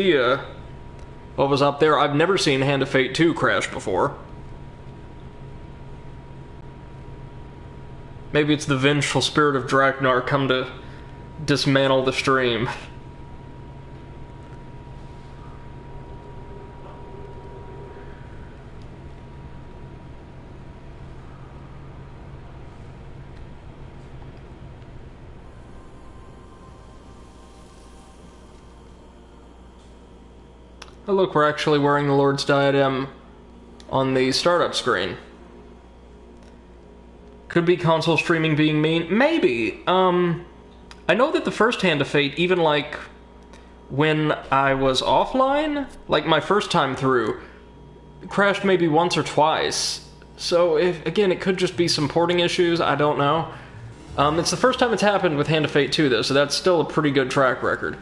idea what was up there. I've never seen Hand of Fate 2 crash before. Maybe it's the vengeful spirit of Draknar come to dismantle the stream. Oh look, we're actually wearing the Lord's Diadem on the startup screen. Could be console streaming being mean? Maybe. I know that the first Hand of Fate, even like when I was offline, like my first time through, crashed maybe once or twice. So, again, it could just be some porting issues, I don't know. It's the first time it's happened with Hand of Fate 2, though, so that's still a pretty good track record.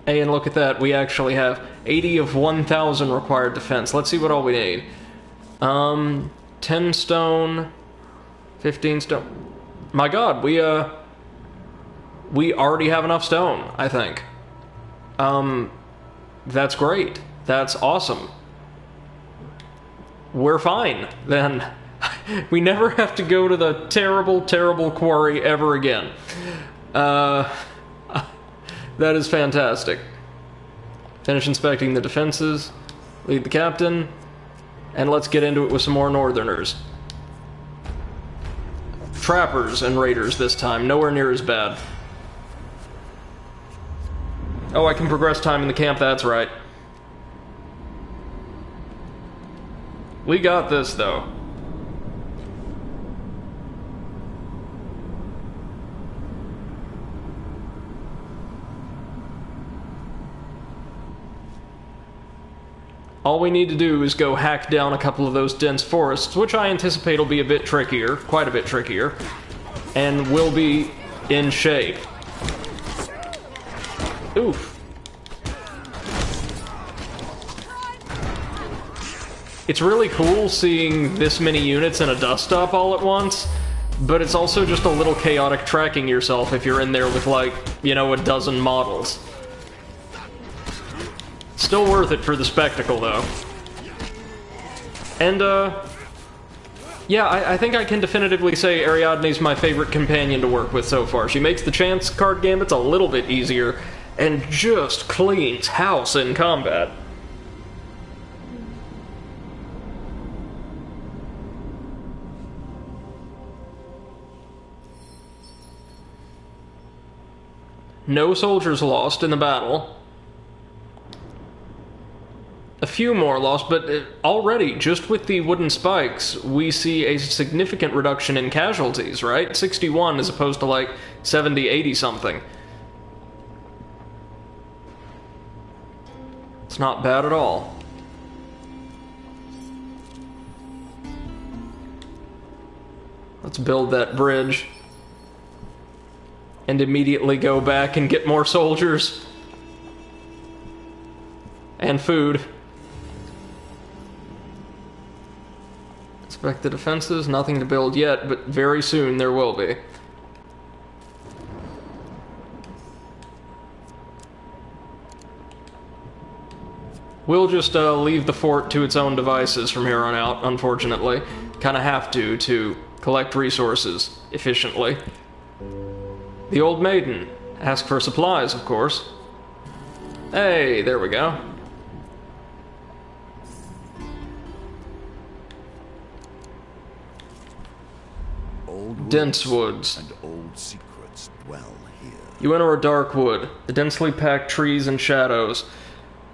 Hey, and look at that, we actually have 80 of 1,000 required defense. Let's see what all we need. 10 stone, 15 stone. My god, we already have enough stone, I think. That's great. That's awesome. We're fine, then. We never have to go to the terrible, terrible quarry ever again. That is fantastic. Finish inspecting the defenses, lead the captain, and let's get into it with some more northerners. Trappers and raiders this time, nowhere near as bad. Oh, I can progress time in the camp, that's right. We got this, though. All we need to do is go hack down a couple of those dense forests, which I anticipate will be a bit trickier, quite a bit trickier, and we'll be in shape. Oof. It's really cool seeing this many units in a dust up all at once, but it's also just a little chaotic tracking yourself if you're in there with, like, you know, a dozen models. Still worth it for the spectacle, though. And, yeah, I think I can definitively say Ariadne's my favorite companion to work with so far. She makes the chance card gambits a little bit easier, and just cleans house in combat. No soldiers lost in the battle. A few more lost, but already, just with the wooden spikes, we see a significant reduction in casualties, right? 61 as opposed to like 70, 80 something. It's not bad at all. Let's build that bridge. And immediately go back and get more soldiers. And food. Inspect the defenses, nothing to build yet, but very soon there will be. We'll just leave the fort to its own devices from here on out, unfortunately. Kinda have to collect resources efficiently. The Old Maiden. Ask for supplies, of course. Hey, there we go. Dense woods. And old secrets dwell here. You enter a dark wood. The densely packed trees and shadows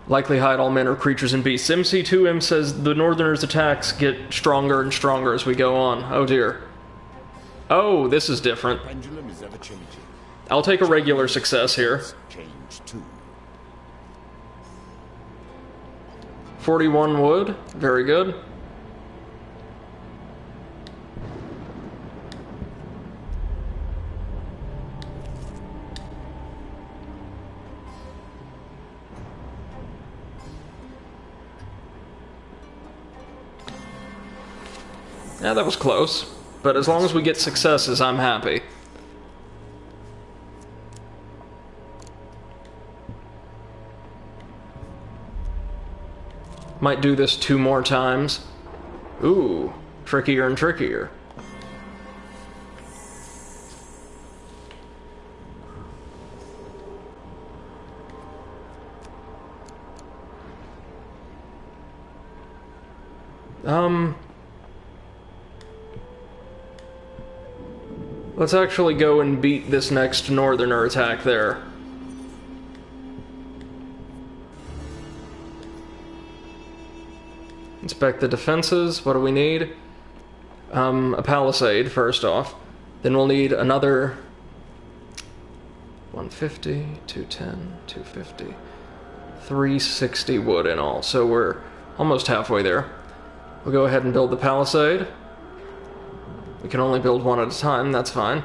likely hide all manner of creatures and beasts. MC2M says the Northerners' attacks get stronger and stronger as we go on. Oh dear. Oh, this is different. Pendulum is ever changing. I'll take a regular success here. Change too. 41 wood. Very good. Yeah, that was close. But as long as we get successes, I'm happy. Might do this 2 more times. Ooh, trickier and trickier. Let's actually go and beat this next northerner attack there. Inspect the defenses. What do we need? A palisade, first off. Then we'll need another 150, 210, 250, 360 wood in all. So we're almost halfway there. We'll go ahead and build the palisade. We can only build one at a time, that's fine.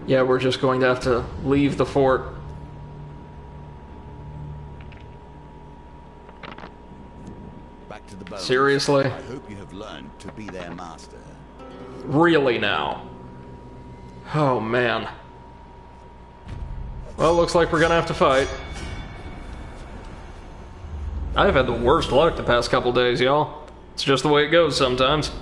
Yeah, we're just going to have to leave the fort. Back to the bones. Seriously? I hope you have learned to be their master. Really now? Oh, man. Well, looks like we're gonna have to fight. I've had the worst luck the past couple days, y'all. It's just the way it goes sometimes.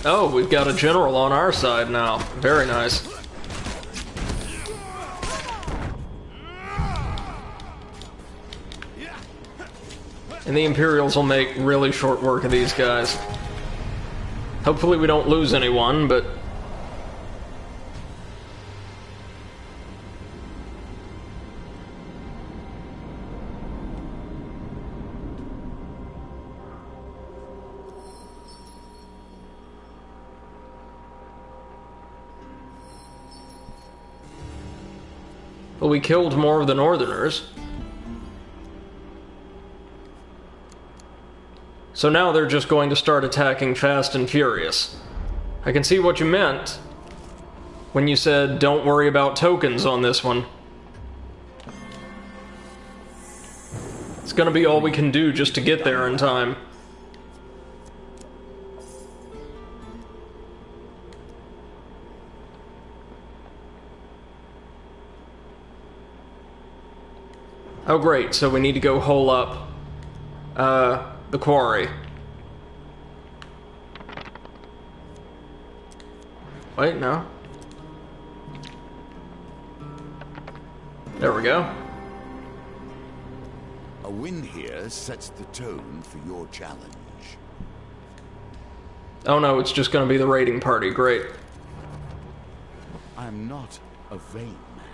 Oh, we've got a general on our side now. Very nice. And the Imperials will make really short work of these guys. Hopefully we don't lose anyone, but... Well, we killed more of the Northerners. So now they're just going to start attacking fast and furious. I can see what you meant when you said, don't worry about tokens on this one. It's gonna be all we can do just to get there in time. Oh great, so we need to go hole up the quarry. Wait, no. There we go. A win here sets the tone for your challenge. Oh no, it's just gonna be the raiding party, great. I'm not a vain man.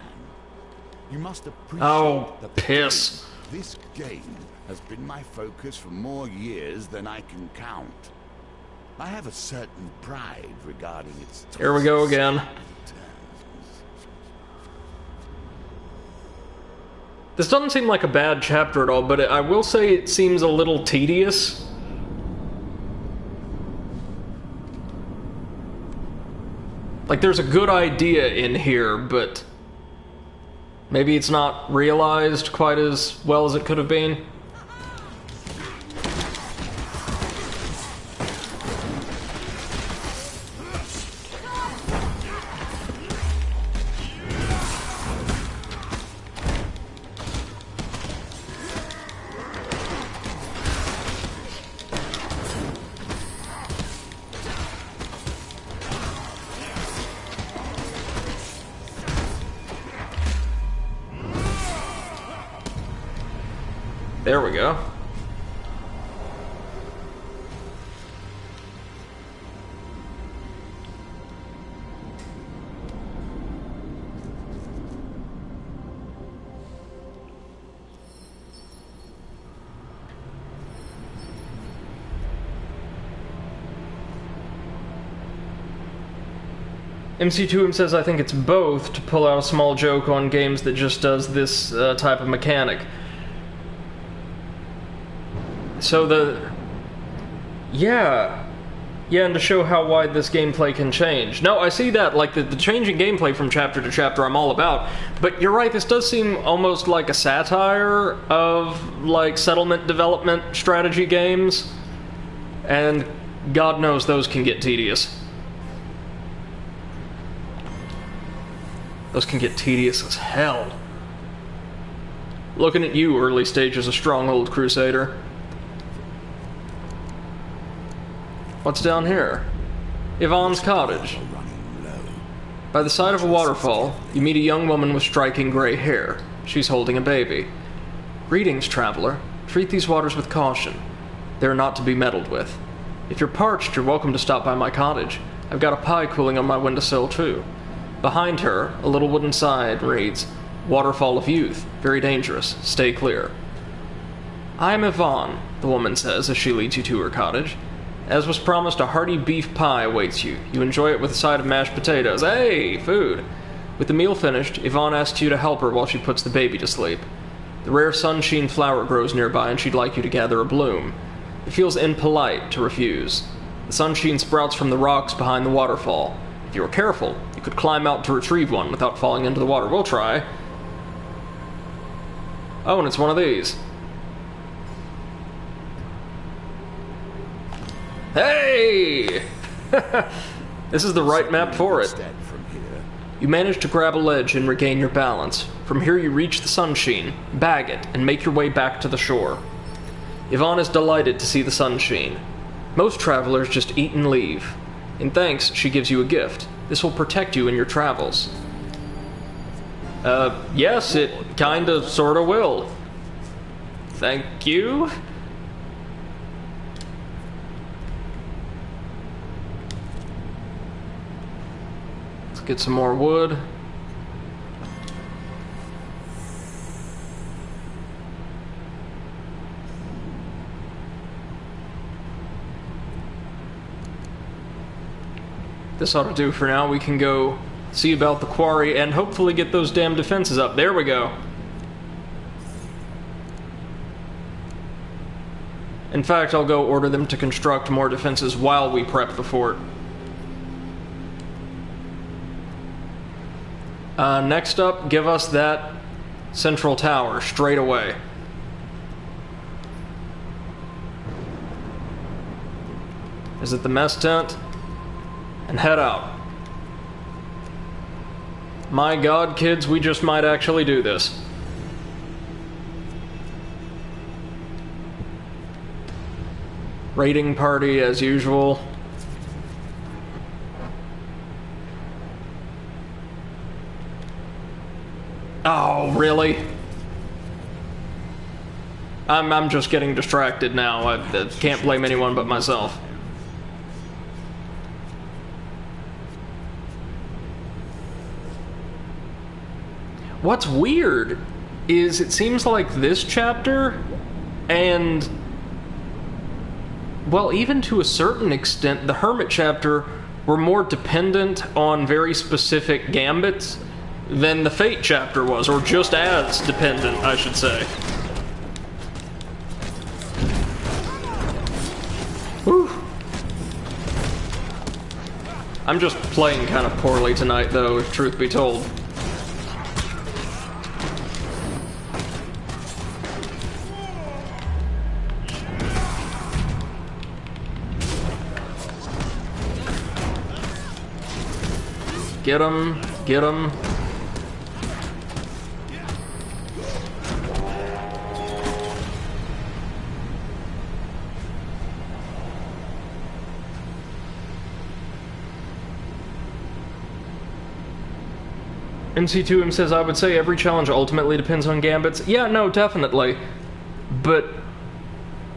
You must appreciate that piss. This game has been my focus for more years than I can count. I have a certain pride regarding its... Here we go again. This doesn't seem like a bad chapter at all, but I will say it seems a little tedious. Like, there's a good idea in here, but maybe it's not realized quite as well as it could have been. There we go. MC2M says, I think it's both to pull out a small joke on games that just does this type of mechanic. So yeah, and to show how wide this gameplay can change. No, I see that, like, the changing gameplay from chapter to chapter I'm all about, but you're right, this does seem almost like a satire of, like, settlement development strategy games, and God knows those can get tedious. Those can get tedious as hell. Looking at you, early stages of Stronghold Crusader. What's down here? Yvonne's cottage. By the side of a waterfall, you meet a young woman with striking gray hair. She's holding a baby. Greetings, traveler. Treat these waters with caution. They are not to be meddled with. If you're parched, you're welcome to stop by my cottage. I've got a pie cooling on my windowsill, too. Behind her, a little wooden sign reads, Waterfall of Youth. Very dangerous. Stay clear. I am Yvonne, the woman says as she leads you to her cottage. As was promised, a hearty beef pie awaits you. You enjoy it with a side of mashed potatoes. Hey, food! With the meal finished, Yvonne asks you to help her while she puts the baby to sleep. The rare sunsheen flower grows nearby and she'd like you to gather a bloom. It feels impolite to refuse. The sunsheen sprouts from the rocks behind the waterfall. If you were careful, you could climb out to retrieve one without falling into the water. We'll try. Oh, and it's one of these. Hey! This is the right map for it. You manage to grab a ledge and regain your balance. From here you reach the sunsheen, bag it, and make your way back to the shore. Yvonne is delighted to see the sunsheen. Most travelers just eat and leave. In thanks, she gives you a gift. This will protect you in your travels. Yes, it kinda, sorta will. Thank you. Let's get some more wood. This ought to do for now. We can go see about the quarry and hopefully get those damn defenses up. There we go. In fact, I'll go order them to construct more defenses while we prep the fort. Next up, give us that central tower straight away. Is it the mess tent? And head out. My God, kids, we just might actually do this. Raiding party as usual. Oh, really? I'm just getting distracted now. I can't blame anyone but myself. What's weird is it seems like this chapter, and, well, even to a certain extent, the Hermit chapter were more dependent on very specific gambits than the Fate chapter was, or just as dependent, I should say. Whew. I'm just playing kind of poorly tonight, though, if truth be told. Get him, get him. NC2M says, I would say every challenge ultimately depends on gambits. Yeah, no, definitely. But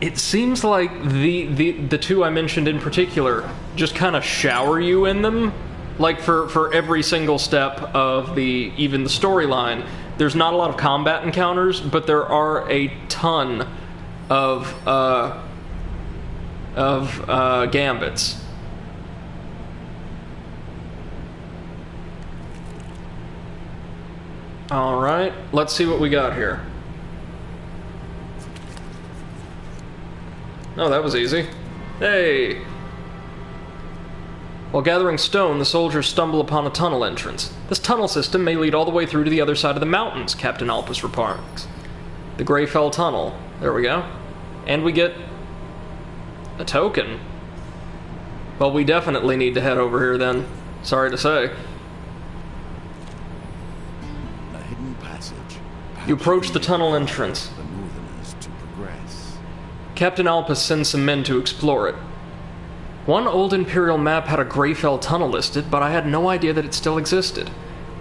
it seems like the two I mentioned in particular just kind of shower you in them. Like, for every single step of even the storyline, there's not a lot of combat encounters, but there are a ton of gambits. Alright, let's see what we got here. Oh, that was easy. Hey! While gathering stone, the soldiers stumble upon a tunnel entrance. This tunnel system may lead all the way through to the other side of the mountains, Captain Alpus remarks. The Greyfell Tunnel. There we go. And we get a token. Well, we definitely need to head over here then. Sorry to say. A hidden passage. You approach the tunnel entrance. The Northerners to progress. Captain Alpus sends some men to explore it. One old Imperial map had a Greyfell tunnel listed, but I had no idea that it still existed.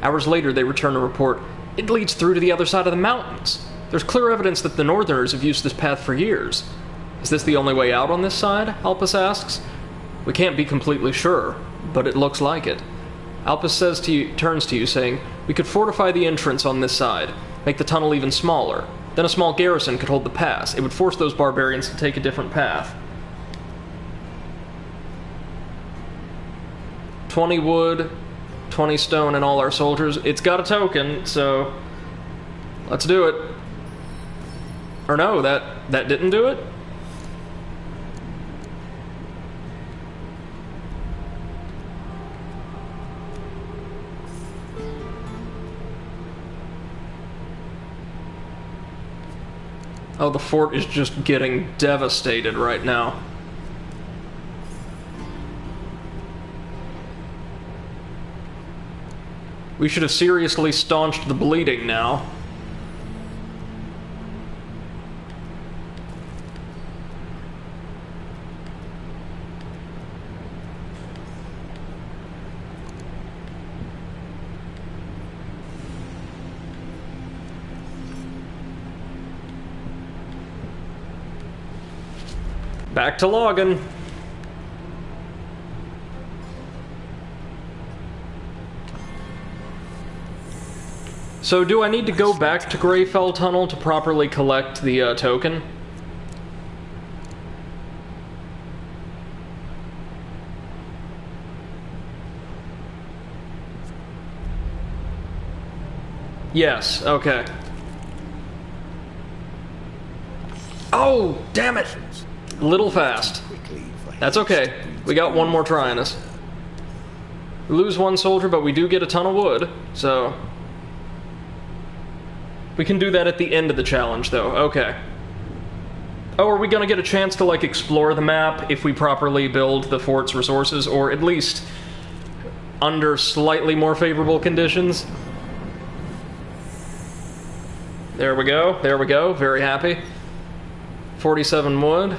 Hours later, they return a report. It leads through to the other side of the mountains. There's clear evidence that the Northerners have used this path for years. Is this the only way out on this side? Alpus asks. We can't be completely sure, but it looks like it. Alpus turns to you, saying, we could fortify the entrance on this side, make the tunnel even smaller. Then a small garrison could hold the pass. It would force those barbarians to take a different path. 20 wood, 20 stone, and all our soldiers. It's got a token, so let's do it. Or no, that didn't do it? Oh, the fort is just getting devastated right now. We should have seriously staunched the bleeding now. Back to logging. So do I need to go back to Greyfell Tunnel to properly collect the token? Yes, okay. Oh, damn it! A little fast. That's okay. We got one more try on us. We lose one soldier, but we do get a ton of wood, so... We can do that at the end of the challenge, though. Okay. Oh, are we gonna get a chance to, like, explore the map if we properly build the fort's resources, or at least under slightly more favorable conditions? There we go. There we go. Very happy. 47 wood.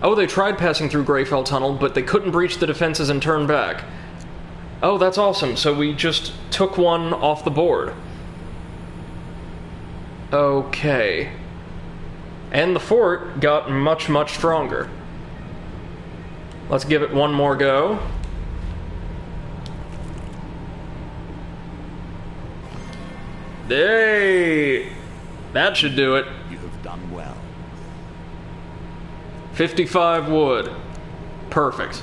Oh, they tried passing through Greyfell Tunnel, but they couldn't breach the defenses and turn back. Oh, that's awesome. So we just took one off the board. Okay. And the fort got much, much stronger. Let's give it one more go. Hey! That should do it. You have done well. 55 wood. Perfect.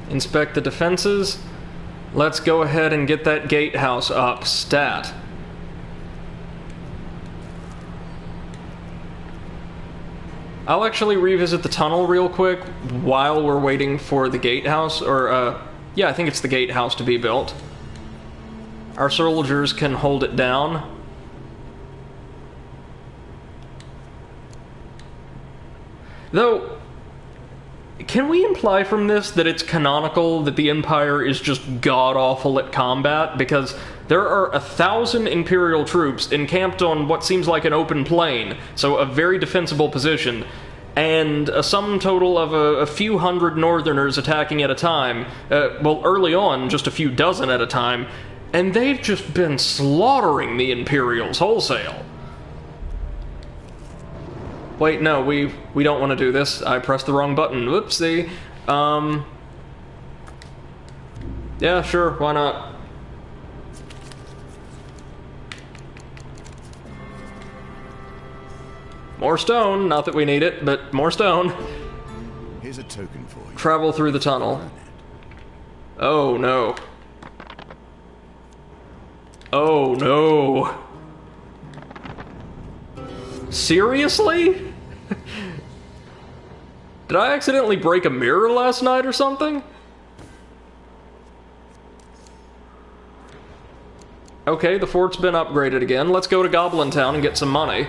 Inspect the defenses. Let's go ahead and get that gatehouse up. Stat. I'll actually revisit the tunnel real quick while we're waiting for the gatehouse, or, yeah, I think it's the gatehouse to be built. Our soldiers can hold it down. Though, can we imply from this that it's canonical that the Empire is just god-awful at combat? Because there are 1,000 Imperial troops encamped on what seems like an open plain, so a very defensible position, and a sum total of a few hundred Northerners attacking at a time, well, early on, just a few dozen at a time, and they've just been slaughtering the Imperials wholesale. Wait, no, we don't want to do this. I pressed the wrong button. Whoopsie. Yeah, sure, why not? More stone, not that we need it, but more stone. Here's a token for you. Travel through the tunnel. Oh no. Oh no. Seriously? Did I accidentally break a mirror last night or something? Okay, the fort's been upgraded again. Let's go to Goblin Town and get some money.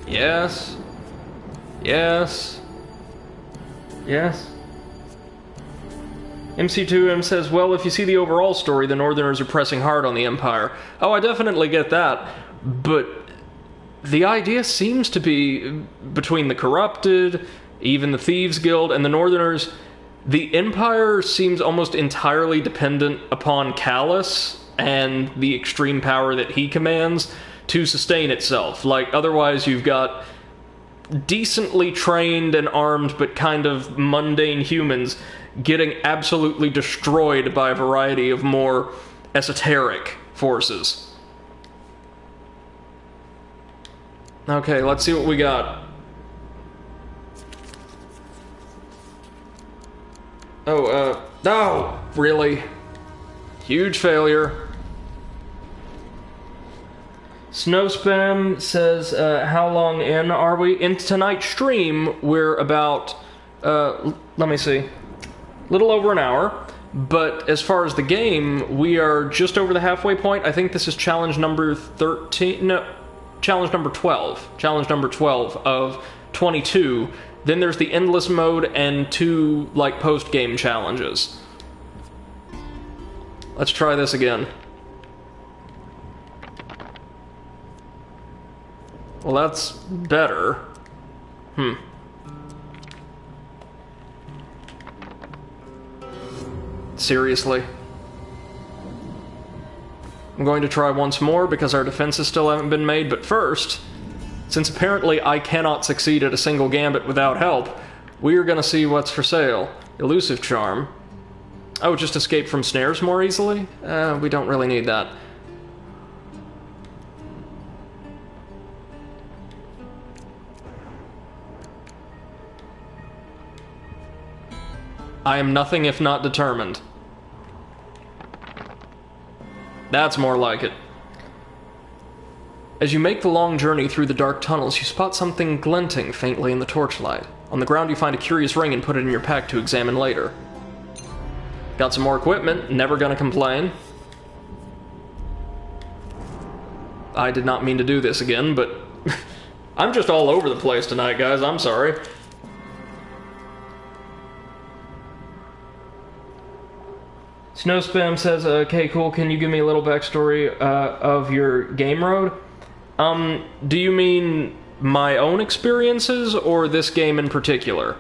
Yes. Yes. Yes. MC2M says, well, if you see the overall story, the Northerners are pressing hard on the Empire. Oh, I definitely get that. But the idea seems to be between the corrupted, even the Thieves Guild, and the Northerners, the Empire seems almost entirely dependent upon Callus and the extreme power that he commands to sustain itself. Like, otherwise you've got decently trained and armed but kind of mundane humans getting absolutely destroyed by a variety of more esoteric forces. Okay, let's see what we got. Oh, really? Huge failure. Snowspam says, how long in are we? In tonight's stream, we're about, let me see, little over an hour. But as far as the game, we are just over the halfway point. I think this is challenge number 13, no, challenge number 12. Challenge number 12 of 22. Then there's the endless mode and 2, like, post-game challenges. Let's try this again. Well, that's better. Seriously. I'm going to try once more because our defenses still haven't been made, but first, since apparently I cannot succeed at a single gambit without help, we are going to see what's for sale. Elusive Charm. Oh, just escape from snares more easily? We don't really need that. I am nothing if not determined. That's more like it. As you make the long journey through the dark tunnels, you spot something glinting faintly in the torchlight. On the ground you find a curious ring and put it in your pack to examine later. Got some more equipment, never gonna complain. I did not mean to do this again, but I'm just all over the place tonight, guys, I'm sorry. Snowspam says, okay, cool, can you give me a little backstory of your game road? Do you mean my own experiences, or this game in particular?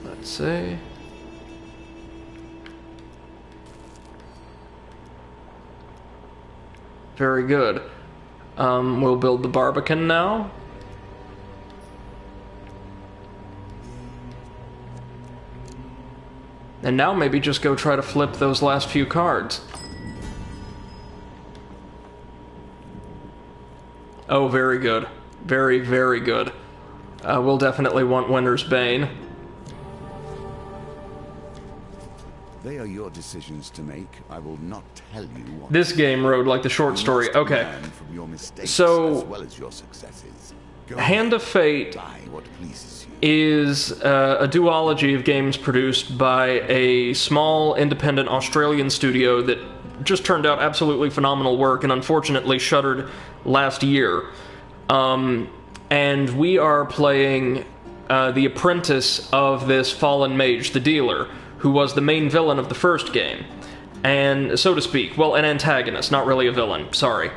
Let's see. Very good. We'll build the Barbican now. And now maybe just go try to flip those last few cards. Oh, very good. Very, very good. We'll definitely want Winter's Bane. They are your decisions to make. I will not tell you what. This game rode like the short story. Okay. From your mistakes so, as well as your successes. Hand of Fate is a duology of games produced by a small independent Australian studio that just turned out absolutely phenomenal work and unfortunately shuttered last year. And we are playing the apprentice of this fallen mage, the dealer, who was the main villain of the first game. And, so to speak, well, an antagonist, not really a villain, sorry.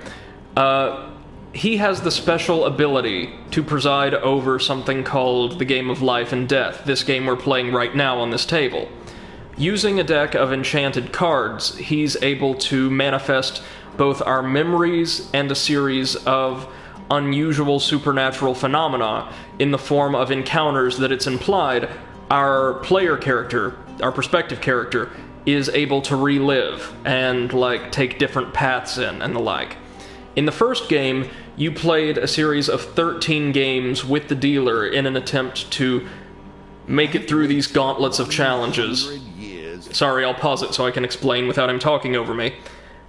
He has the special ability to preside over something called the Game of Life and Death, this game we're playing right now on this table. Using a deck of enchanted cards, he's able to manifest both our memories and a series of unusual supernatural phenomena in the form of encounters that it's implied our player character, our perspective character, is able to relive and, like, take different paths in and the like. In the first game, you played a series of 13 games with the dealer in an attempt to make it through these gauntlets of challenges. Sorry, I'll pause it so I can explain without him talking over me.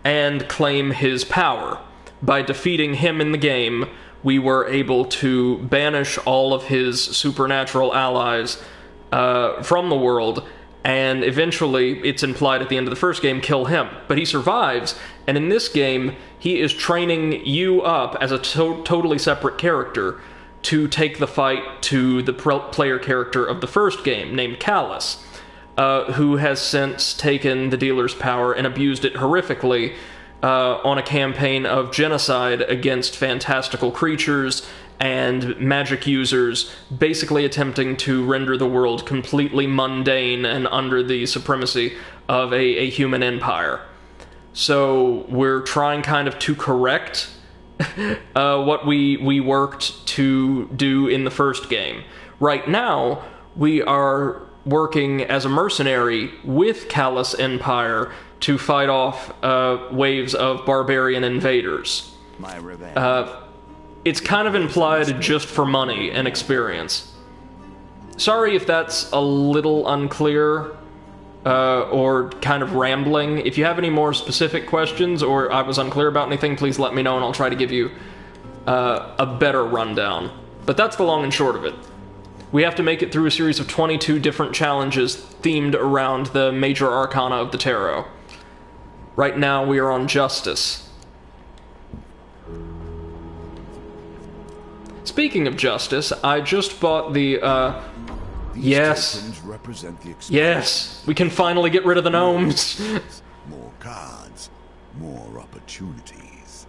And claim his power. By defeating him in the game, we were able to banish all of his supernatural allies from the world, and eventually, it's implied at the end of the first game, kill him. But he survives, and in this game, he is training you up as a totally separate character to take the fight to the player character of the first game, named Callus, who has since taken the dealer's power and abused it horrifically on a campaign of genocide against fantastical creatures and magic users, basically attempting to render the world completely mundane and under the supremacy of a human empire. So we're trying kind of to correct what we worked to do in the first game. Right now, we are working as a mercenary with Callus Empire to fight off waves of barbarian invaders. My revenge. It's kind of implied just for money and experience. Sorry if that's a little unclear or kind of rambling. If you have any more specific questions or I was unclear about anything, please let me know and I'll try to give you a better rundown. But that's the long and short of it. We have to make it through a series of 22 different challenges themed around the major arcana of the tarot. Right now we are on Justice. Speaking of justice, I just bought the, yes. Represent the Yes, we can finally get rid of the gnomes. More cards, more opportunities.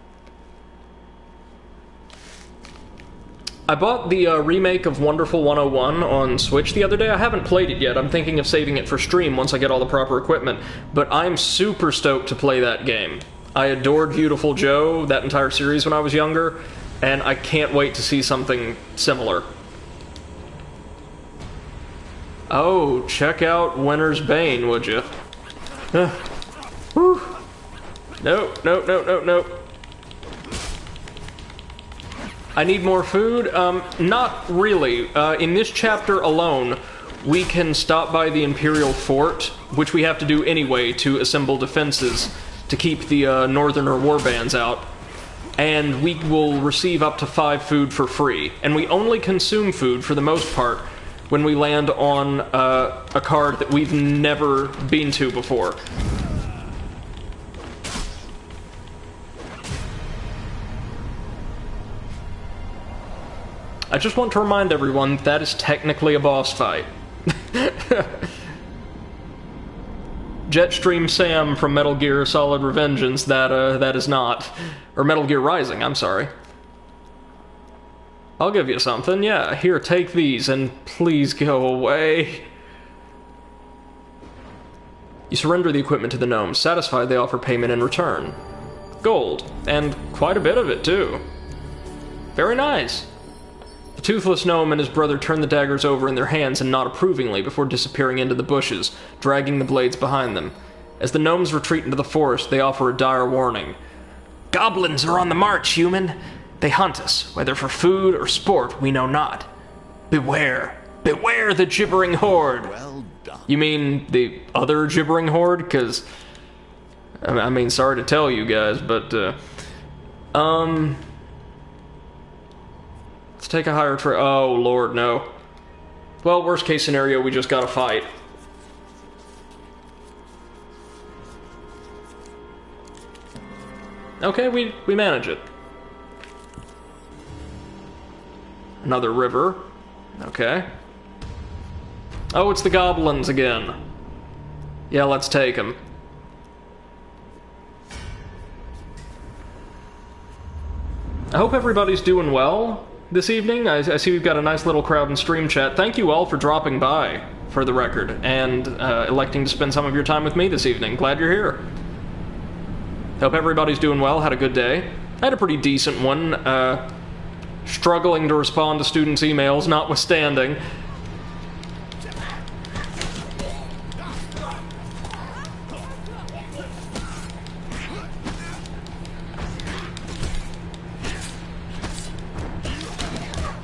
I bought the remake of Wonderful 101 on Switch the other day. I haven't played it yet. I'm thinking of saving it for stream once I get all the proper equipment. But I'm super stoked to play that game. I adored Beautiful Joe, that entire series when I was younger, and I can't wait to see something similar. Oh, check out Winter's Bane, would you? Whew. Nope, nope, nope, nope, nope. I need more food? Not really. In this chapter alone, we can stop by the Imperial Fort, which we have to do anyway to assemble defenses to keep the Northerner warbands out. And we will receive up to 5 food for free. And we only consume food, for the most part, when we land on a card that we've never been to before. I just want to remind everyone that is technically a boss fight. Jetstream Sam from Metal Gear Solid Revengeance, that is not. Or Metal Gear Rising, I'm sorry. I'll give you something, yeah. Here, take these, and please go away. You surrender the equipment to the gnomes. Satisfied, they offer payment in return. Gold, and quite a bit of it, too. Very nice. The toothless gnome and his brother turn the daggers over in their hands and nod approvingly before disappearing into the bushes, dragging the blades behind them. As the gnomes retreat into the forest, they offer a dire warning. Goblins are on the march, human. They hunt us, whether for food or sport, we know not. Beware. Beware the gibbering horde. Well done. You mean the other gibbering horde? Because, I mean, sorry to tell you guys, but, let's take a higher oh, Lord, no. Well, worst case scenario, we just gotta fight. Okay, we manage it. Another river. Okay. Oh, it's the goblins again. Yeah, let's take them. I hope everybody's doing well this evening. I see we've got a nice little crowd in stream chat. Thank you all for dropping by, for the record, and electing to spend some of your time with me this evening. Glad you're here. Hope everybody's doing well, had a good day. I had a pretty decent one. Struggling to respond to students' emails, notwithstanding.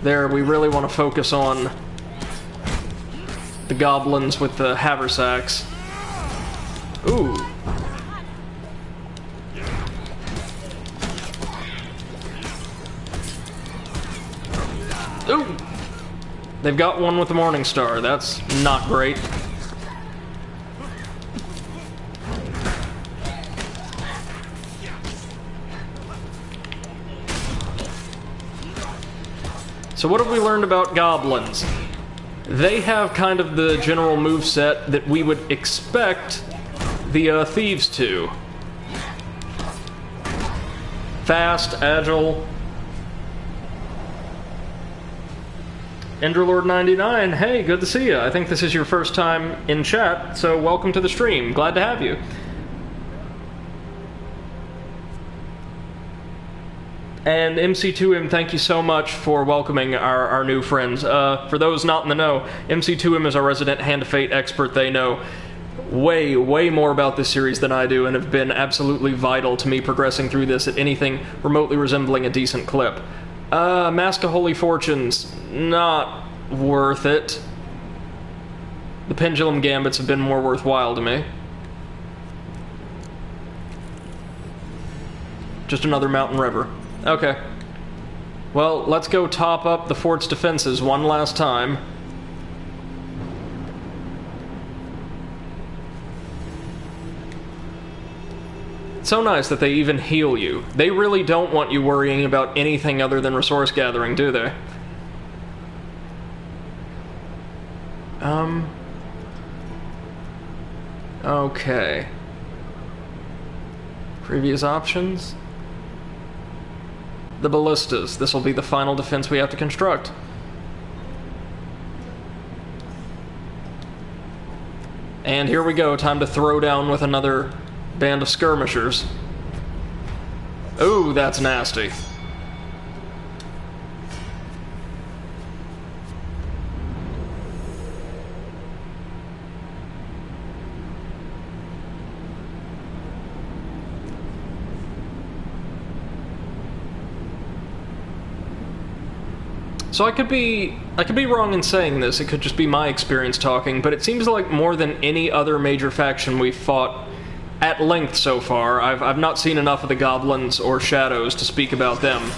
There, we really want to focus on the goblins with the haversacks. Ooh. Ooh! They've got one with the Morning Star. That's not great. So what have we learned about goblins? They have kind of the general moveset that we would expect the thieves to. Fast, agile. Enderlord99, hey, good to see you. I think this is your first time in chat, so welcome to the stream. Glad to have you. And MC2M, thank you so much for welcoming our new friends. For those not in the know, MC2M is our resident Hand of Fate expert. They know way, way more about this series than I do and have been absolutely vital to me progressing through this at anything remotely resembling a decent clip. Mask of Holy Fortunes, not worth it. The Pendulum Gambits have been more worthwhile to me. Just another mountain river. Okay. Well, let's go top up the fort's defenses one last time. It's so nice that they even heal you. They really don't want you worrying about anything other than resource gathering, do they? Okay. Previous options? The ballistas. This will be the final defense we have to construct. And here we go, time to throw down with another band of skirmishers. Ooh, that's nasty. So I could be wrong in saying this, it could just be my experience talking, but it seems like more than any other major faction we've fought at length so far, I've not seen enough of the goblins or shadows to speak about them.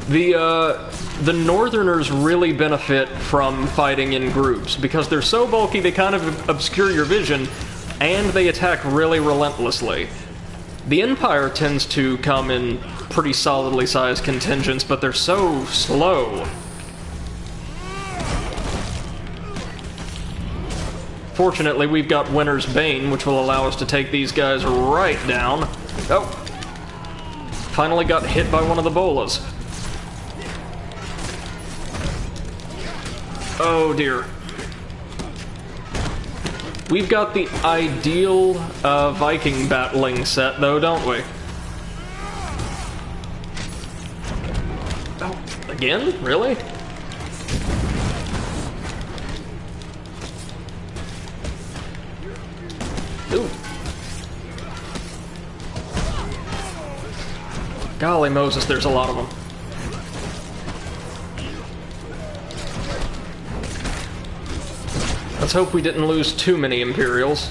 The northerners really benefit from fighting in groups, because they're so bulky they kind of obscure your vision, and they attack really relentlessly. The Empire tends to come in pretty solidly sized contingents, but they're so slow. Fortunately, we've got Winter's Bane, which will allow us to take these guys right down. Oh! Finally got hit by one of the bolas. Oh dear. We've got the ideal Viking battling set, though, don't we? Oh, again? Really? Ooh. Golly Moses, there's a lot of them. Let's hope we didn't lose too many Imperials.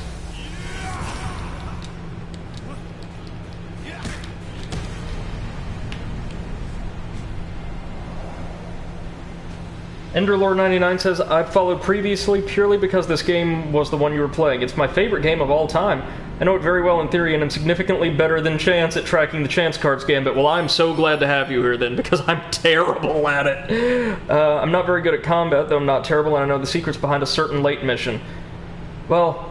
Enderlord99 says, I've followed previously purely because this game was the one you were playing. It's my favorite game of all time. I know it very well in theory, and I'm significantly better than Chance at tracking the Chance cards gambit. Well, I'm so glad to have you here then, because I'm terrible at it. I'm not very good at combat, though I'm not terrible, and I know the secrets behind a certain late mission. Well,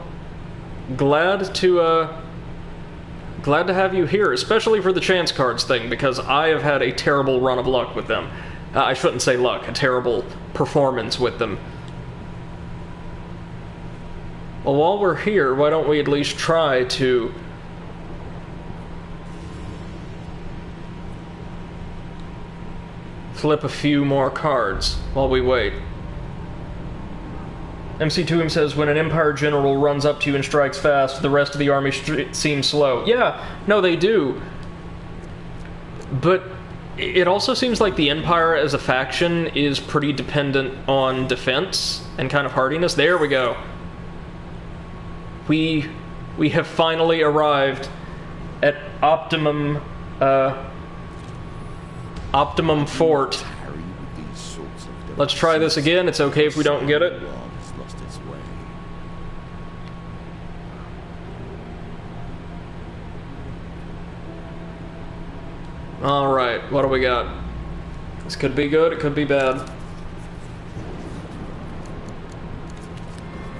glad to have you here, especially for the Chance cards thing, because I have had a terrible run of luck with them. I shouldn't say luck, a terrible performance with them. Well, while we're here, why don't we at least try to flip a few more cards while we wait. MC2M says, when an Empire general runs up to you and strikes fast, the rest of the army seems slow. Yeah, no, they do. But It also seems like the Empire as a faction is pretty dependent on defense and kind of hardiness. There we go. We have finally arrived at Optimum Fort. Let's try this again. It's okay if we don't get it. Alright, what do we got? This could be good, it could be bad.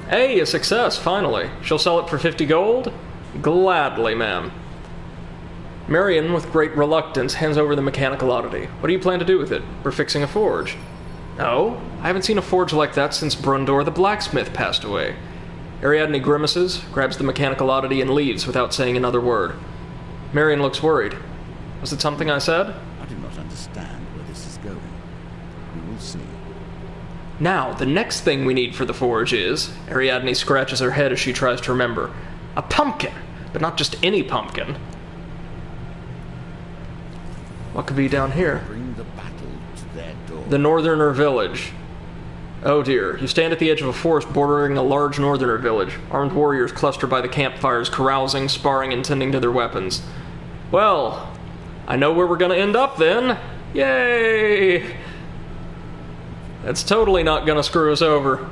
Hey, a success, finally. She'll sell it for 50 gold? Gladly, ma'am. Marion, with great reluctance, hands over the mechanical oddity. What do you plan to do with it? We're fixing a forge. Oh? I haven't seen a forge like that since Brundor the blacksmith passed away. Ariadne grimaces, grabs the mechanical oddity, and leaves without saying another word. Marion looks worried. Was it something I said? I do not understand where this is going. We will see. Now, the next thing we need for the forge is... Ariadne scratches her head as she tries to remember. A pumpkin! But not just any pumpkin. What could be down here? Bring the battle to their door. The Northerner village. Oh dear. You stand at the edge of a forest bordering a large Northerner village. Armed warriors cluster by the campfires, carousing, sparring, and tending to their weapons. Well... I know where we're gonna end up then. Yay! That's totally not gonna screw us over.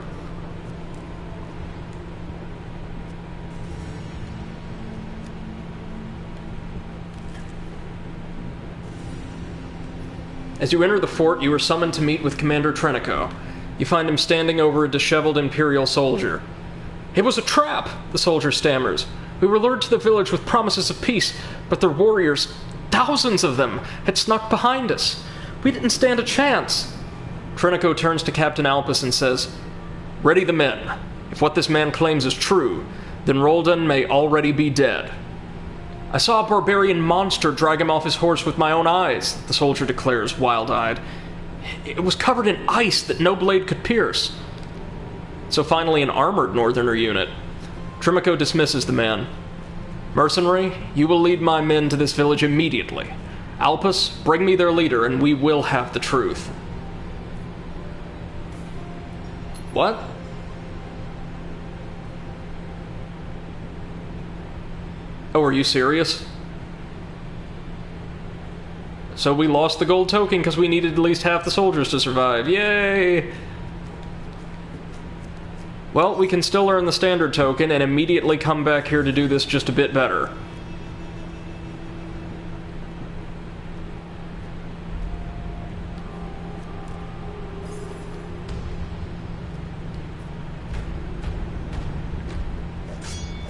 As you enter the fort, you are summoned to meet with Commander Trenico. You find him standing over a disheveled Imperial soldier. It was a trap, the soldier stammers. We were lured to the village with promises of peace, but their warriors... thousands of them had snuck behind us. We didn't stand a chance. Trenico turns to Captain Alpus and says, Ready the men. If what this man claims is true, then Roldan may already be dead. I saw a barbarian monster drag him off his horse with my own eyes, the soldier declares, wild-eyed. It was covered in ice that no blade could pierce. So finally an armored Northerner unit. Trenico dismisses the man. Mercenary, you will lead my men to this village immediately. Alpus, bring me their leader, and we will have the truth. What? Oh, are you serious? So we lost the gold token because we needed at least half the soldiers to survive. Yay! Well, we can still earn the standard token and immediately come back here to do this just a bit better.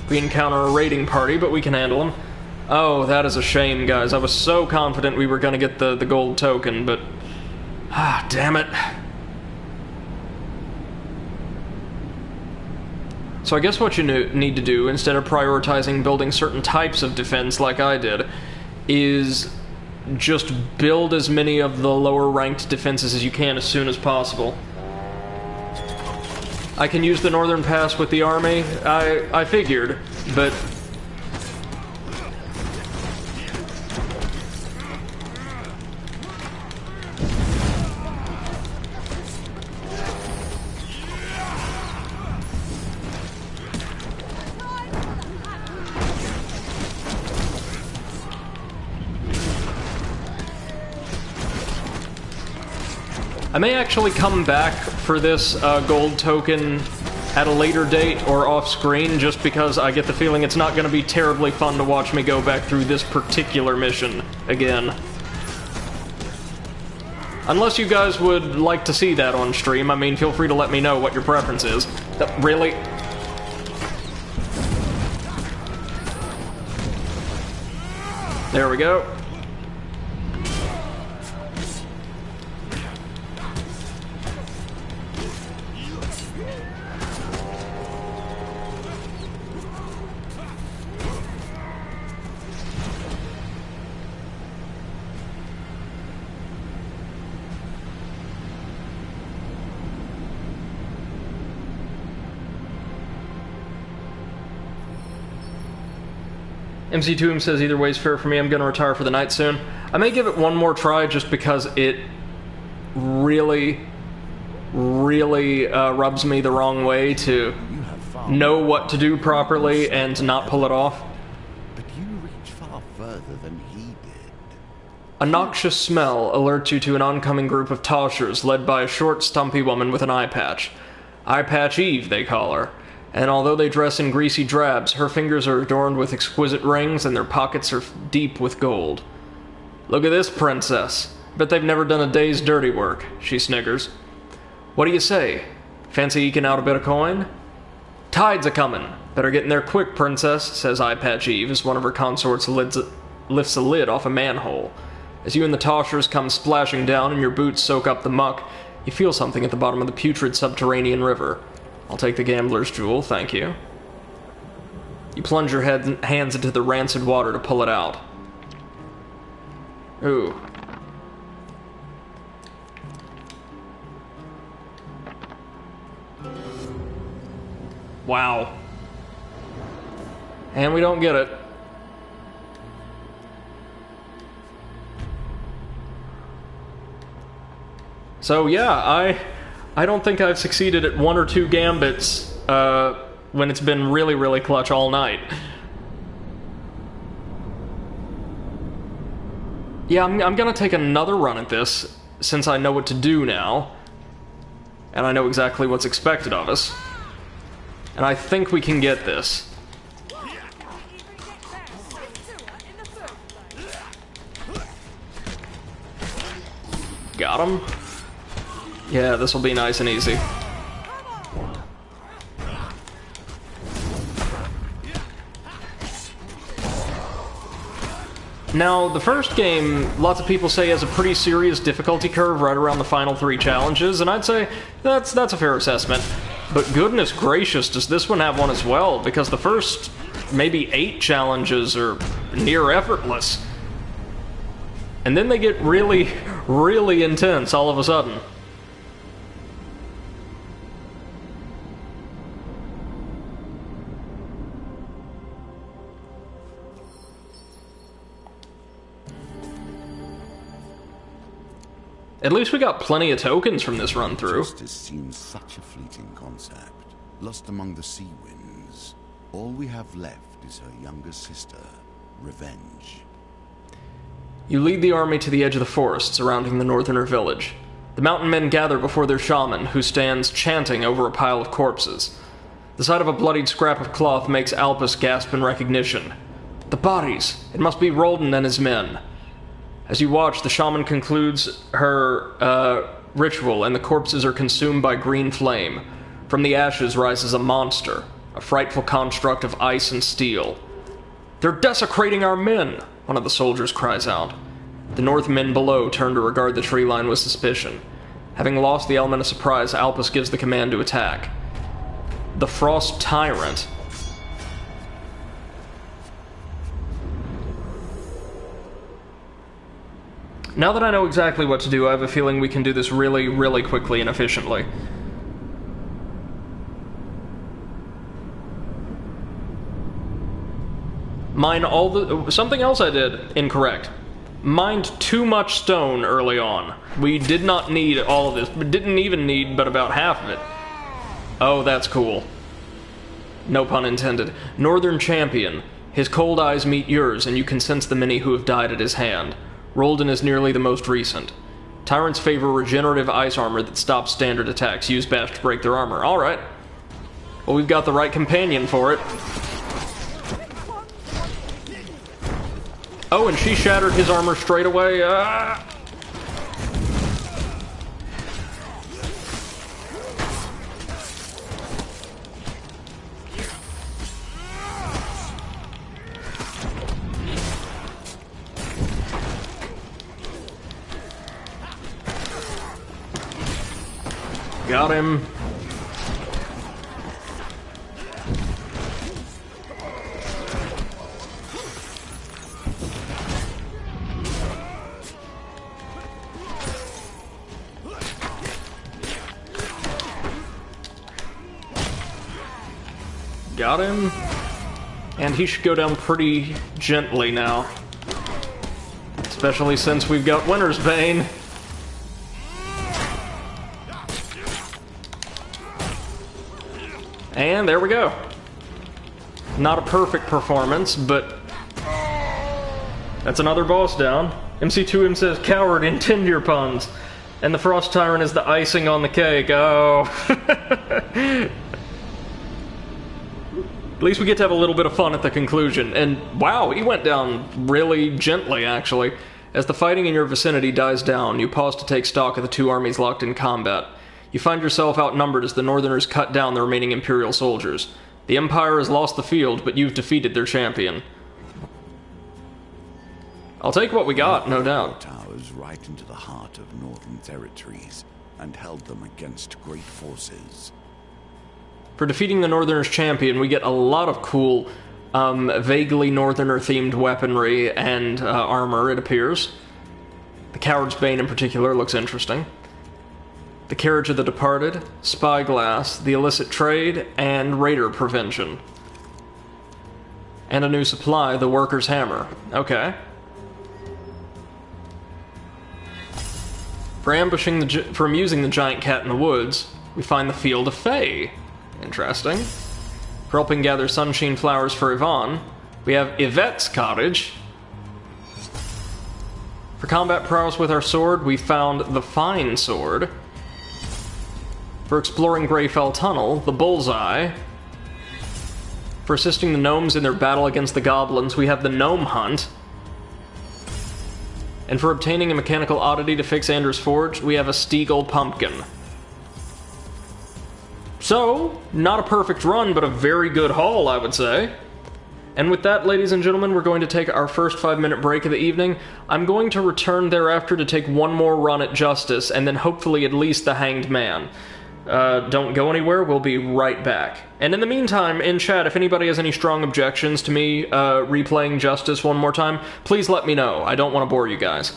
We encounter a raiding party, but we can handle them. Oh, that is a shame, guys. I was so confident we were going to get the gold token, but... ah, damn it. So I guess what you need to do, instead of prioritizing building certain types of defense like I did, is just build as many of the lower-ranked defenses as you can as soon as possible. I can use the Northern Pass with the army, I figured, but... I may actually come back for this gold token at a later date or off-screen, just because I get the feeling it's not going to be terribly fun to watch me go back through this particular mission again. Unless you guys would like to see that on stream, I mean, feel free to let me know what your preference is. Really? There we go. MC2M says either way's fair for me. I'm gonna retire for the night soon. I may give it one more try just because it really rubs me the wrong way to know what to do properly and not pull it off. But you reach far further than he did. A noxious smell alerts you to an oncoming group of Toshers led by a short, stumpy woman with an eye patch. Eye Patch Eve, they call her. And although they dress in greasy drabs, her fingers are adorned with exquisite rings and their pockets are deep with gold. Look at this princess. Bet they've never done a day's dirty work, she sniggers. What do you say? Fancy eking out a bit of coin? Tide's a-comin'. Better get in there quick, princess, says Eye Patch Eve as one of her consorts lifts a lid off a manhole. As you and the Toshers come splashing down and your boots soak up the muck, you feel something at the bottom of the putrid subterranean river. I'll take the gambler's jewel, thank you. You plunge your hands into the rancid water to pull it out. Ooh. Wow. And we don't get it. So yeah, I don't think I've succeeded at one or two gambits when it's been really clutch all night. Yeah, I'm gonna take another run at this, since I know what to do now. And I know exactly what's expected of us. And I think we can get this. Got him. Yeah, this will be nice and easy. Now, the first game, lots of people say has a pretty serious difficulty curve right around the final 3 challenges, and I'd say that's a fair assessment. But goodness gracious, does this one have one as well? Because the first maybe 8 challenges are near effortless. And then they get really intense all of a sudden. At least we got plenty of tokens from this run through. Justice seems such a fleeting concept. Lost among the sea winds. All we have left is her younger sister, revenge. You lead the army to the edge of the forest surrounding the northerner village. The mountain men gather before their shaman, who stands chanting over a pile of corpses. The sight of a bloodied scrap of cloth makes Alpus gasp in recognition. The bodies! It must be Roldan and his men. As you watch, the shaman concludes her ritual, and the corpses are consumed by green flame. From the ashes rises a monster, a frightful construct of ice and steel. They're desecrating our men, one of the soldiers cries out. The Northmen below turn to regard the tree line with suspicion. Having lost the element of surprise, Alpus gives the command to attack. The Frost Tyrant. Now that I know exactly what to do, I have a feeling we can do this really quickly and efficiently. Mine all the... Something else I did incorrect. Mined too much stone early on. We did not need all of this. We didn't even need but about half of it. Oh, that's cool. No pun intended. Northern Champion. His cold eyes meet yours, and you can sense the many who have died at his hand. Roldan is nearly the most recent. Tyrants favor regenerative ice armor that stops standard attacks. Use Bash to break their armor. Alright. Well, we've got the right companion for it. Oh, and she shattered his armor straight away. Got him. Got him. And he should go down pretty gently now. Especially since we've got Winter's Bane. And there we go. Not a perfect performance, but that's another boss down. MC2M says, coward, intend your puns. And the Frost Tyrant is the icing on the cake. Oh. At least we get to have a little bit of fun at the conclusion. And wow, he went down really gently, actually. As the fighting in your vicinity dies down, you pause to take stock of the two armies locked in combat. You find yourself outnumbered as the Northerners cut down the remaining Imperial soldiers. The Empire has lost the field, but you've defeated their champion. I'll take what we got, no doubt. Towers right into the heart of northern territories and held them against great forces. For defeating the Northerners' champion, we get a lot of cool, vaguely Northerner-themed weaponry and armor, it appears. The Coward's Bane in particular looks interesting. The Carriage of the Departed, Spyglass, the Illicit Trade, and Raider Prevention. And a new supply, the Worker's Hammer. Okay. For amusing the giant cat in the woods, we find the Field of Fae. Interesting. For helping gather sunshine flowers for Yvonne, we have Yvette's cottage. For combat prowess with our sword, we found the Fine Sword. For exploring Greyfell Tunnel, the Bullseye. For assisting the gnomes in their battle against the goblins, we have the Gnome Hunt. And for obtaining a mechanical oddity to fix Anders Forge, we have a Steagle Pumpkin. So, not a perfect run, but a very good haul, I would say. And with that, ladies and gentlemen, we're going to take our first 5-minute break of the evening. I'm going to return thereafter to take one more run at Justice, and then hopefully at least the Hanged Man. Don't go anywhere, we'll be right back. And in the meantime, in chat, if anybody has any strong objections to me replaying Justice one more time, please let me know. I don't want to bore you guys.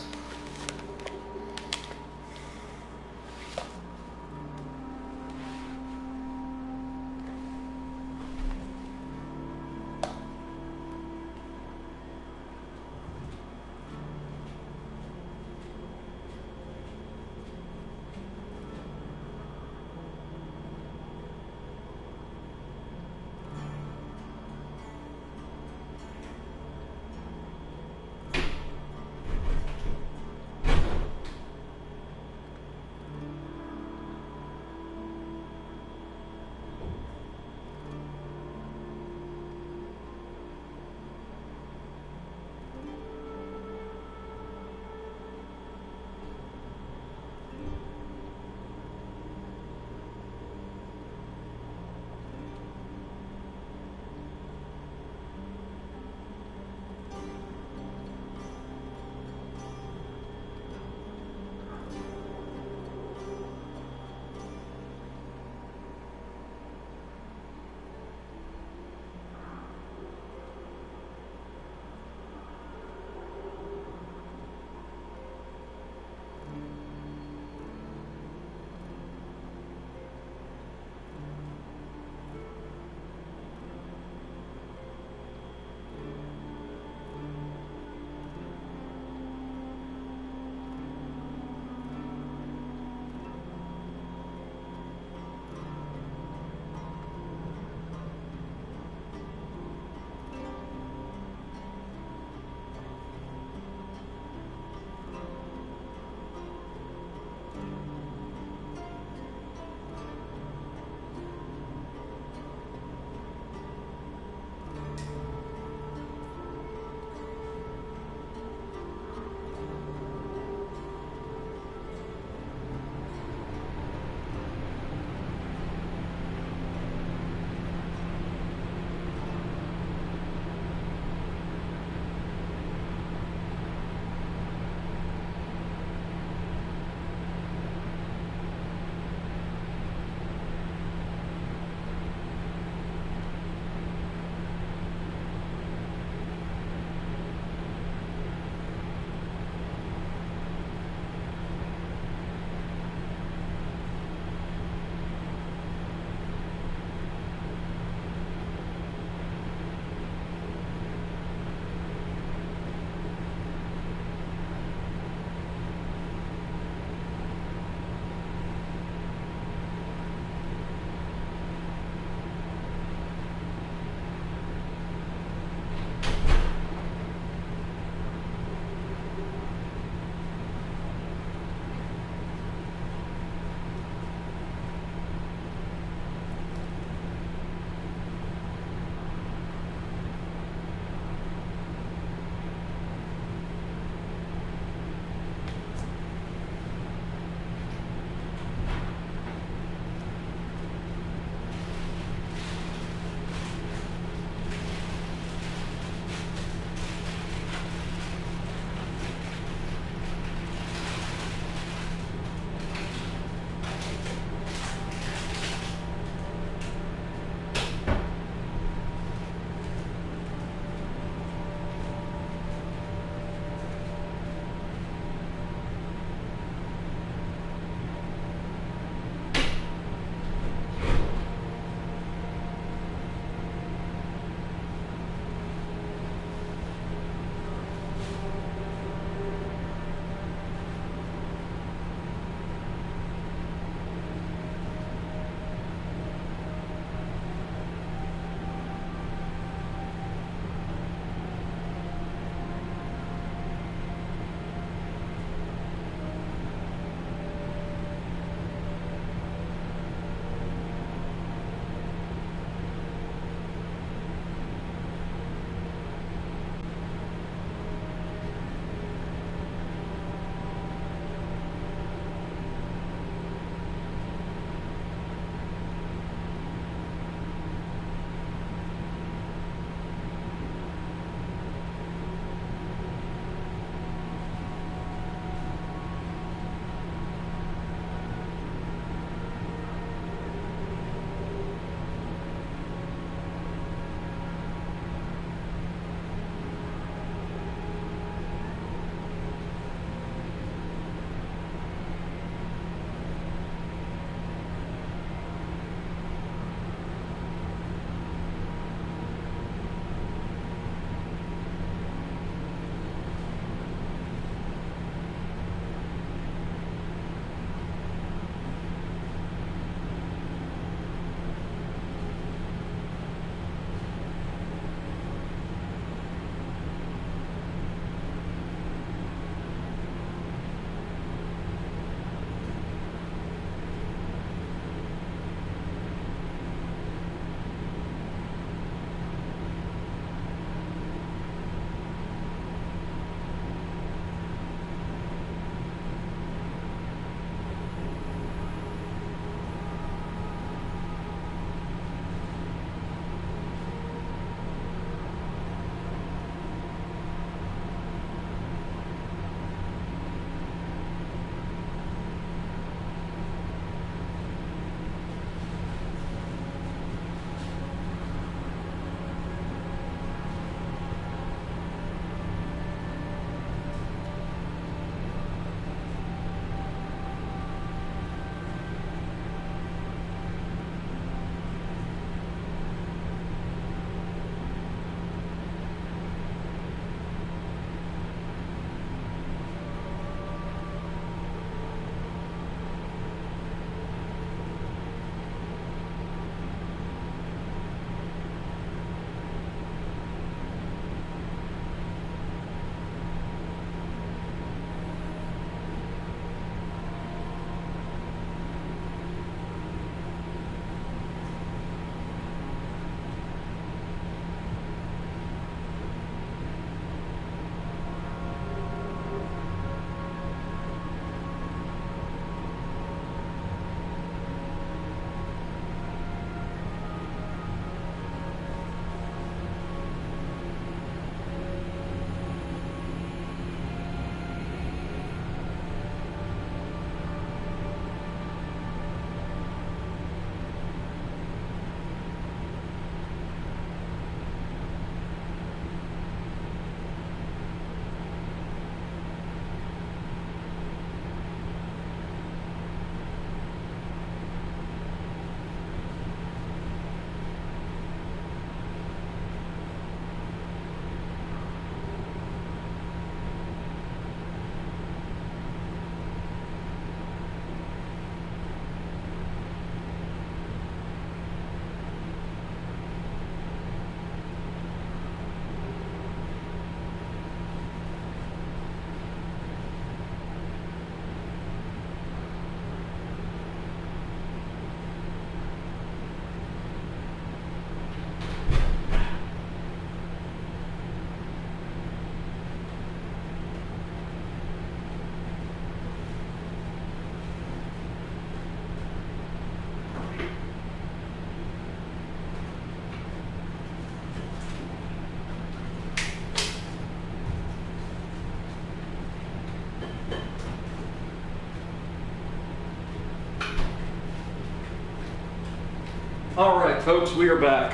Alright, folks, we are back.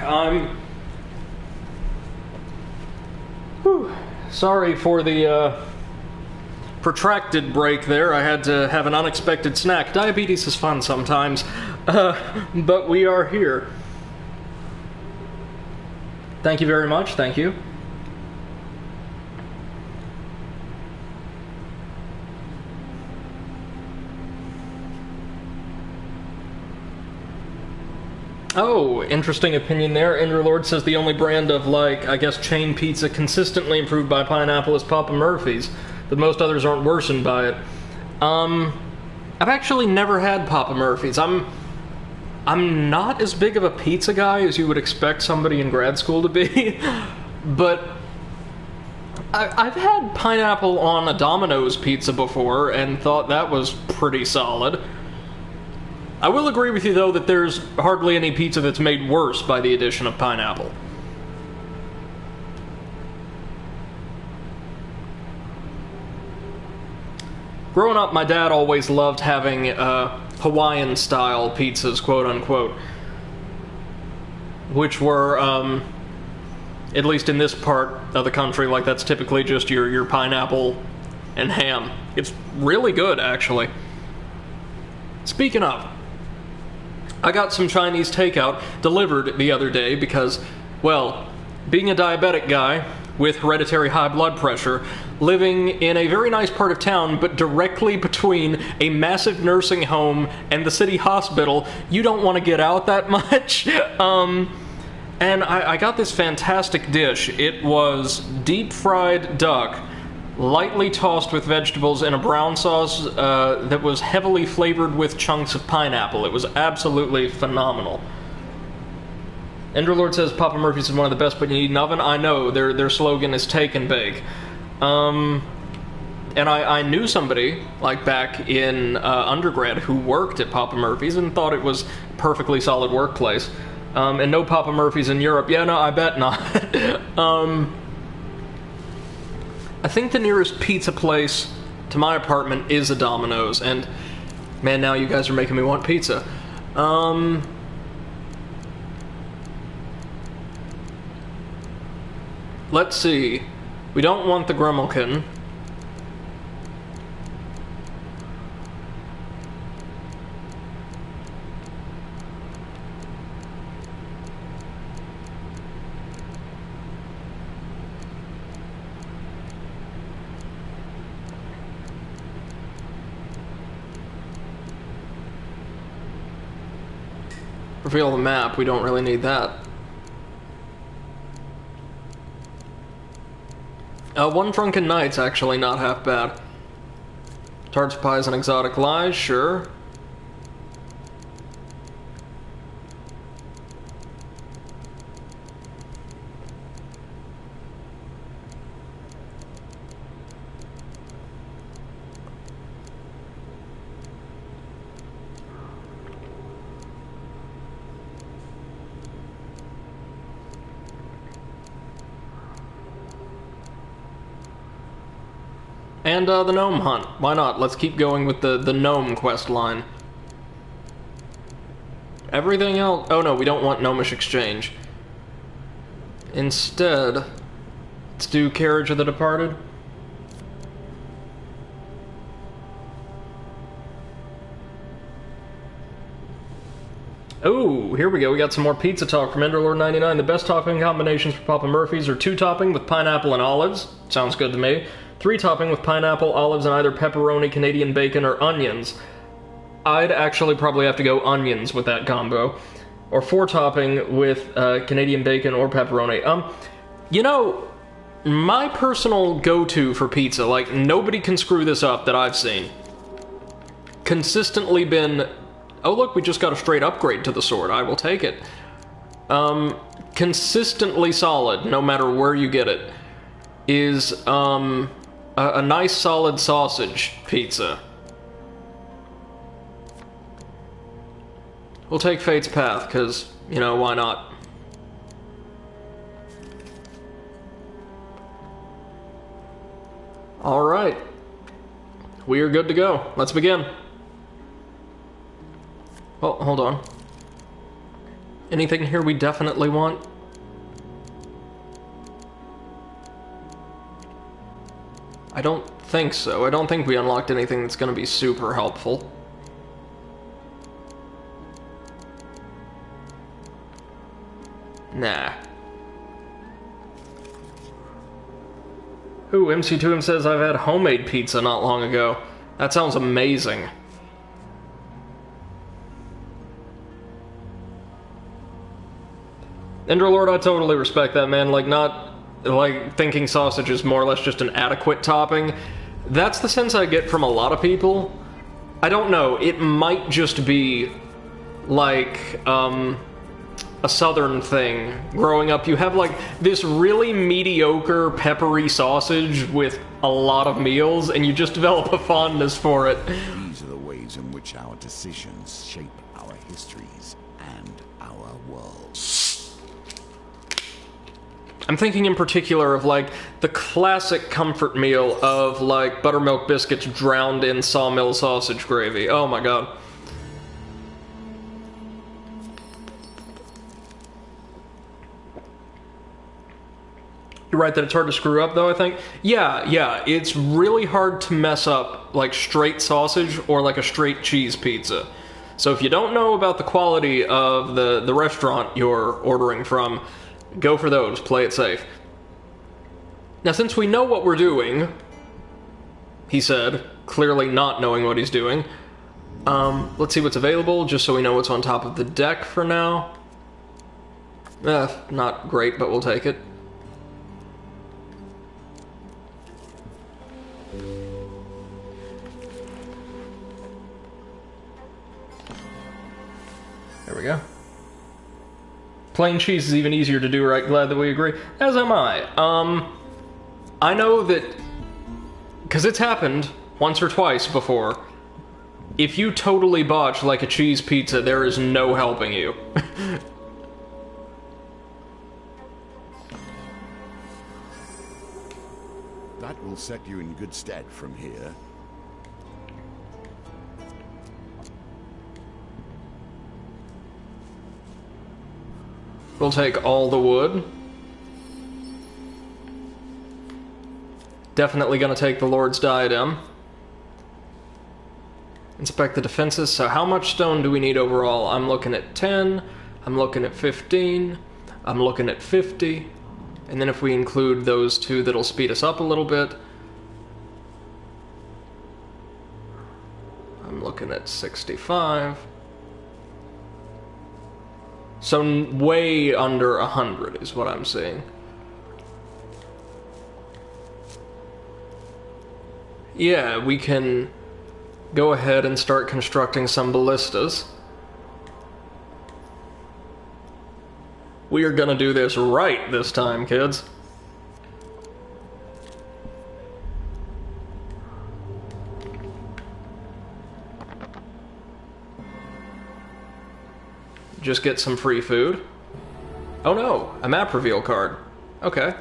Sorry for the, protracted break there. I had to have an unexpected snack. Diabetes is fun sometimes. But we are here. Thank you very much, thank you. Oh, interesting opinion there. Enderlord says the only brand of, like, I guess chain pizza consistently improved by pineapple is Papa Murphy's, but most others aren't worsened by it. I've actually never had Papa Murphy's. I'm not as big of a pizza guy as you would expect somebody in grad school to be, but I've had pineapple on a Domino's pizza before and thought that was pretty solid. I will agree with you, though, that there's hardly any pizza that's made worse by the addition of pineapple. Growing up, my dad always loved having Hawaiian-style pizzas, quote-unquote, which were, at least in this part of the country, like that's typically just your pineapple and ham. It's really good, actually. Speaking of, I got some Chinese takeout delivered the other day because, well, being a diabetic guy with hereditary high blood pressure, living in a very nice part of town, but directly between a massive nursing home and the city hospital, you don't want to get out that much. And I got this fantastic dish. It was deep-fried duck, lightly tossed with vegetables in a brown sauce that was heavily flavored with chunks of pineapple. It was absolutely phenomenal. Enderlord says Papa Murphy's is one of the best, but you need an oven. I know, their slogan is take and bake. And I knew somebody, like back in undergrad, who worked at Papa Murphy's and thought it was a perfectly solid workplace. And no Papa Murphy's in Europe. Yeah, no, I bet not. I think the nearest pizza place to my apartment is a Domino's, and man, now you guys are making me want pizza. Let's see. We don't want the Gremlkin. Reveal the map, we don't really need that. One Drunken Night's actually not half bad. Tarts, Pies, and Exotic Lies, sure. And the gnome hunt. Why not? Let's keep going with the gnome quest line. Everything else... Oh no, we don't want gnomish exchange. Instead, let's do Carriage of the Departed. Oh, here we go. We got some more pizza talk from Enderlord99. The best topping combinations for Papa Murphy's are 2-topping with pineapple and olives. Sounds good to me. 3-topping with pineapple, olives, and either pepperoni, Canadian bacon, or onions. I'd actually probably have to go onions with that combo. Or 4-topping with Canadian bacon or pepperoni. You know, my personal go-to for pizza, like, nobody can screw this up that I've seen, consistently been... Oh look, we just got a straight upgrade to the sword. I will take it. Consistently solid, no matter where you get it, is, a nice solid sausage pizza. We'll take Fate's Path, because, you know, why not? Alright. We are good to go. Let's begin. Oh, hold on. Anything here we definitely want? I don't think so. I don't think we unlocked anything that's going to be super helpful. Nah. Ooh, MC2M says I've had homemade pizza not long ago. That sounds amazing. Enderlord, I totally respect that, man. Like, not... Like, thinking sausage is more or less just an adequate topping. That's the sense I get from a lot of people. I don't know. It might just be, like, a southern thing. Growing up, you have, like, this really mediocre, peppery sausage with a lot of meals, and you just develop a fondness for it. These are the ways in which our decisions shape our histories and our world. I'm thinking in particular of, like, the classic comfort meal of, like, buttermilk biscuits drowned in sawmill sausage gravy. Oh my god. You're right that it's hard to screw up, though, I think. Yeah, it's really hard to mess up, like, straight sausage or, like, a straight cheese pizza. So if you don't know about the quality of the restaurant you're ordering from, go for those. Play it safe. Now, since we know what we're doing, he said, clearly not knowing what he's doing, let's see what's available, just so we know what's on top of the deck for now. Not great, but we'll take it. There we go. Plain cheese is even easier to do right, glad that we agree. As am I. I know that... Because it's happened once or twice before. If you totally botch like a cheese pizza, there is no helping you. That will set you in good stead from here. We'll take all the wood. Definitely gonna take the Lord's Diadem. Inspect the defenses. So how much stone do we need overall? I'm looking at 10. I'm looking at 15. I'm looking at 50. And then if we include those two, that'll speed us up a little bit. I'm looking at 65. So way under 100 is what I'm seeing. Yeah, we can go ahead and start constructing some ballistas. We are gonna do this right this time, kids. Just get some free food. Oh no, a map reveal card. Okay.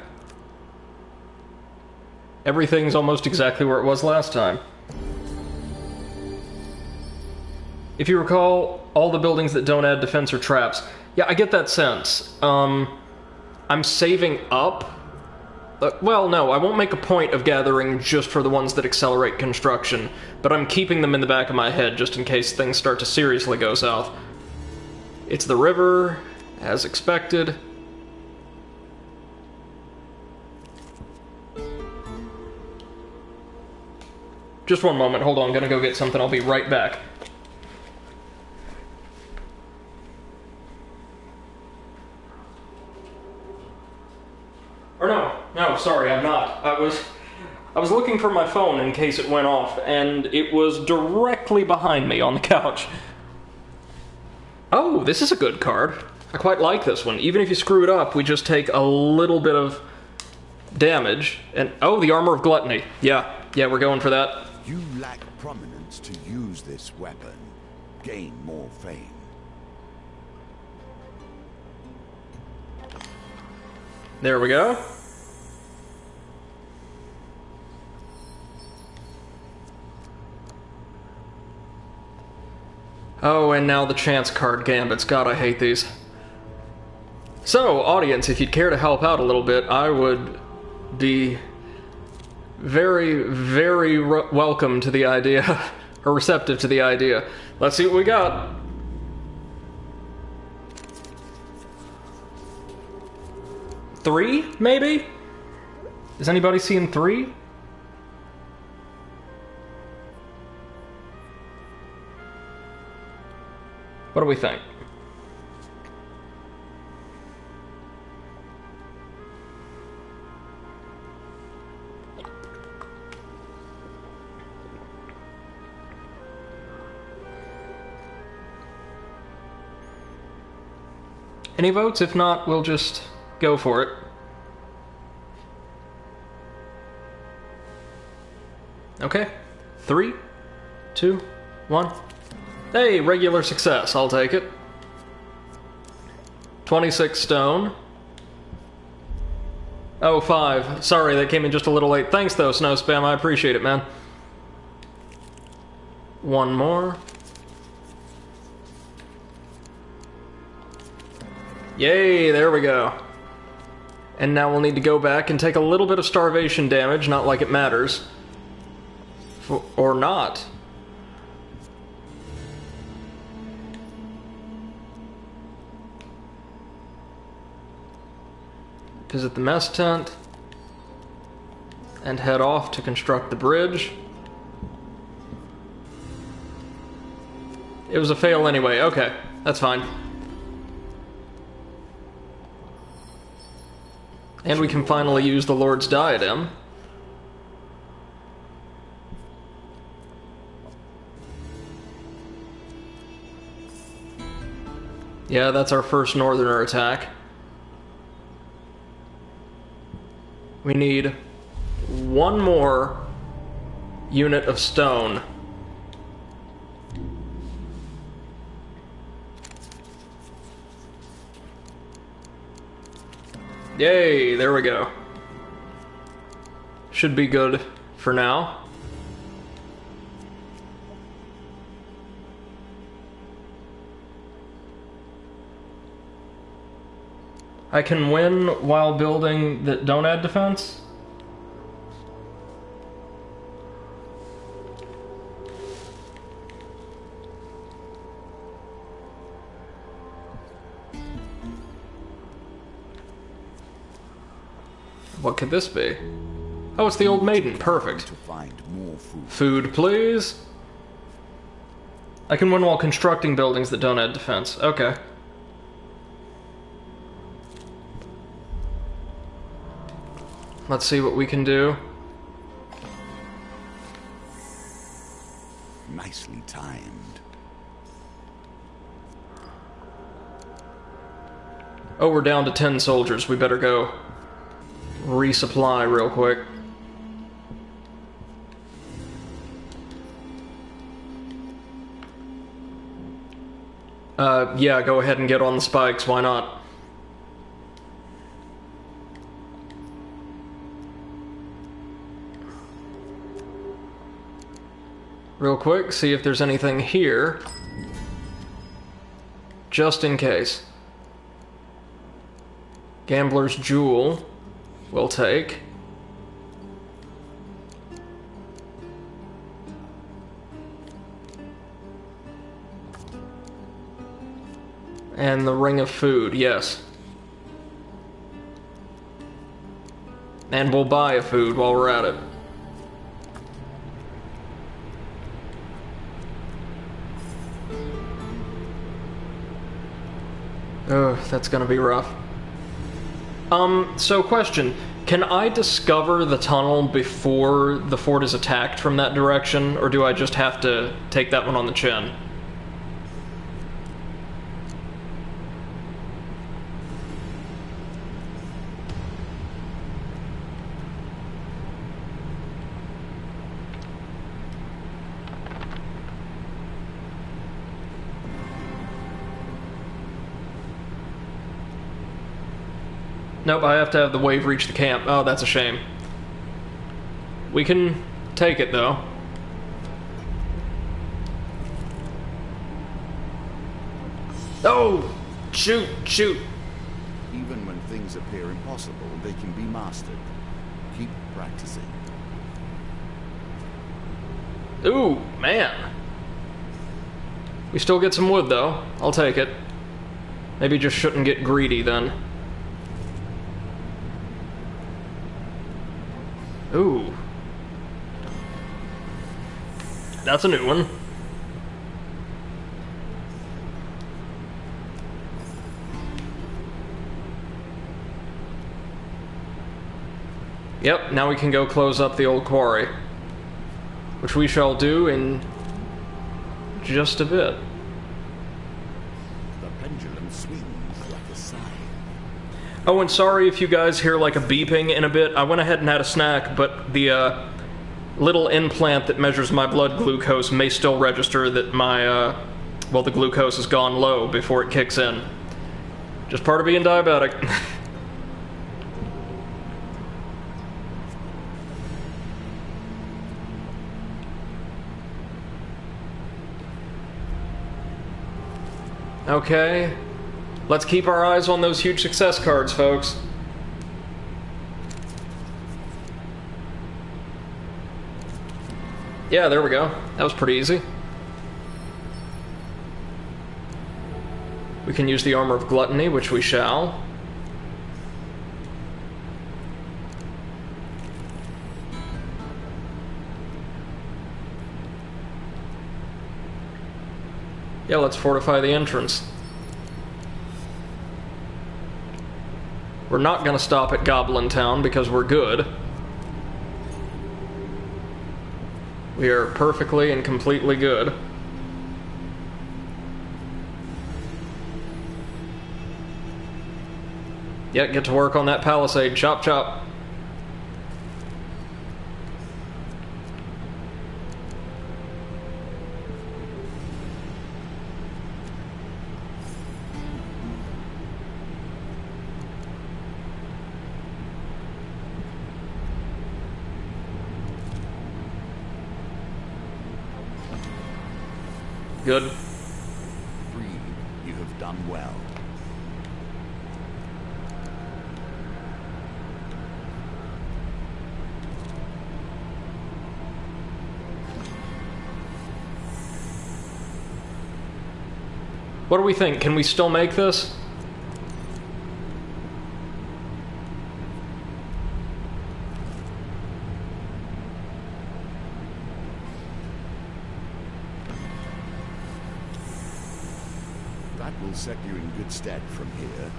Everything's almost exactly where it was last time. If you recall, all the buildings that don't add defense are traps. Yeah, I get that sense. I'm saving up. Well, no, I won't make a point of gathering just for the ones that accelerate construction, but I'm keeping them in the back of my head just in case things start to seriously go south. It's the river, as expected. Just one moment, hold on, gonna go get something, I'll be right back. Or no, sorry, I'm not. I was looking for my phone in case it went off, and it was directly behind me on the couch. Oh, this is a good card. I quite like this one. Even if you screw it up, we just take a little bit of damage. And oh, the Armor of Gluttony. Yeah, we're going for that. You lack prominence to use this weapon. Gain more fame. There we go. Oh, and now the chance card gambits. God, I hate these. So, audience, if you'd care to help out a little bit, I would be very, very welcome to the idea, or receptive to the idea. Let's see what we got. Three, maybe? Is anybody seeing 3? What do we think? Any votes? If not, we'll just go for it. Okay. 3, 2, 1. Hey, regular success. I'll take it. 26 stone. Oh, 5. Sorry, that came in just a little late. Thanks, though, Snow Spam. I appreciate it, man. 1 more. Yay, there we go. And now we'll need to go back and take a little bit of starvation damage, not like it matters. Or not. Visit the mess tent. And head off to construct the bridge. It was a fail anyway. Okay, that's fine. And we can finally use the Lord's Diadem. Yeah, that's our first Northerner attack. We need 1 more unit of stone. Yay, there we go. Should be good for now. I can win while building that don't add defense? What could this be? Oh, it's the old maiden. Perfect. To find more food. Food, please. I can win while constructing buildings that don't add defense. Okay. Let's see what we can do. Nicely timed. Oh, we're down to 10 soldiers. We better go resupply real quick. Yeah, go ahead and get on the spikes. Why not? Real quick, see if there's anything here. Just in case. Gambler's Jewel. We'll take. And the Ring of Food, yes. And we'll buy a food while we're at it. Ugh, that's gonna be rough. So question. Can I discover the tunnel before the fort is attacked from that direction, or do I just have to take that one on the chin? Nope, I have to have the wave reach the camp. Oh, that's a shame. We can take it, though. Oh! Shoot, shoot! Even when things appear impossible, they can be mastered. Keep practicing. Ooh, man. We still get some wood, though. I'll take it. Maybe just shouldn't get greedy, then. Ooh. That's a new one. Yep, now we can go close up the old quarry. Which we shall do in just a bit. The pendulum swings like a sigh. Oh, and sorry if you guys hear like a beeping in a bit. I went ahead and had a snack, but the little implant that measures my blood glucose may still register that my, well, the glucose has gone low before it kicks in. Just part of being diabetic. Okay, let's keep our eyes on those huge success cards, folks. Yeah, there we go. That was pretty easy. We can use the Armor of Gluttony, which we shall. Yeah, let's fortify the entrance. We're not gonna stop at Goblin Town because we're good. We are perfectly and completely good. Yeah, get to work on that palisade. Chop, chop. Good. Breathe. You have done well. What do we think? Can we still make this? That will set you in good stead from here.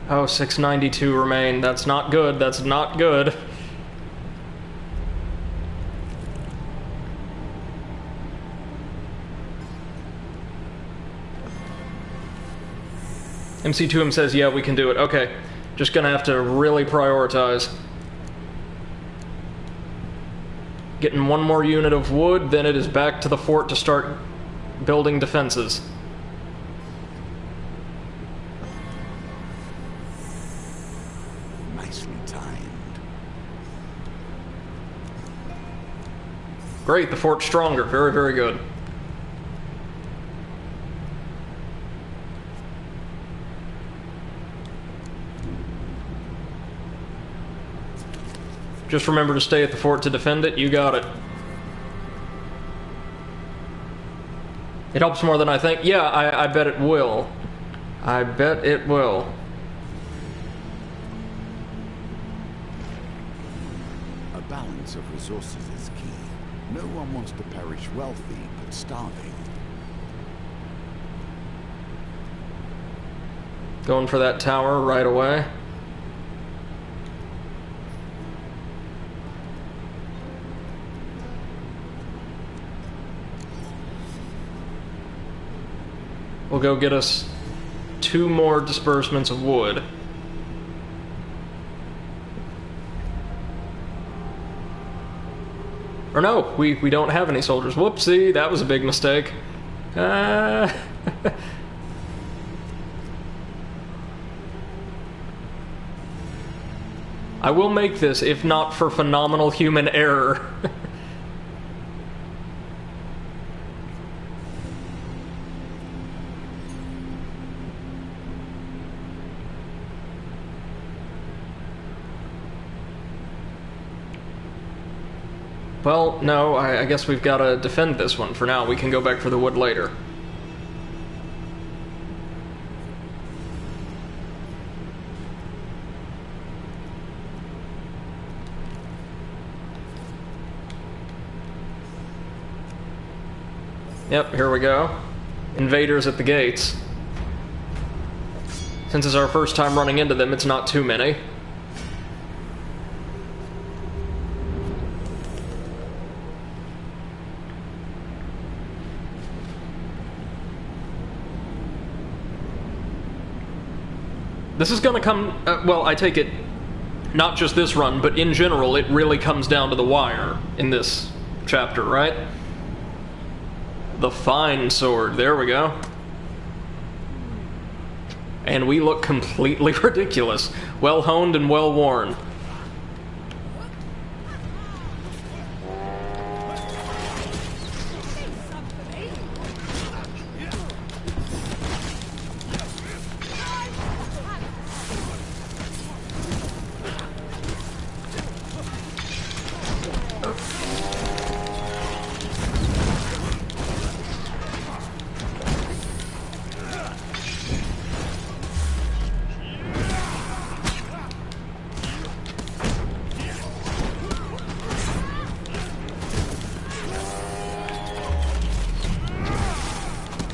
Oh, 692 remain. That's not good. That's not good. MC2M says, yeah, we can do it. Okay. Just gonna have to really prioritize. Getting one more unit of wood, then it is back to the fort to start building defenses. Nicely timed. Great, the fort's stronger. Very, very good. Just remember to stay at the fort to defend it. You got it. It helps more than I think. Yeah, I bet it will. I bet it will. A balance of resources is key. No one wants to perish wealthy, but starving. Going for that tower right away. We'll go get us 2 more disbursements of wood. Or no, we don't have any soldiers. Whoopsie, that was a big mistake. I will make this, if not for phenomenal human error. Well, no, I guess we've got to defend this one for now. We can go back for the wood later. Yep, here we go. Invaders at the gates. Since it's our first time running into them, it's not too many. This is gonna come, well, I take it, not just this run, but in general, it really comes down to the wire in this chapter, right? The fine sword, there we go. And we look completely ridiculous. Well honed and well worn.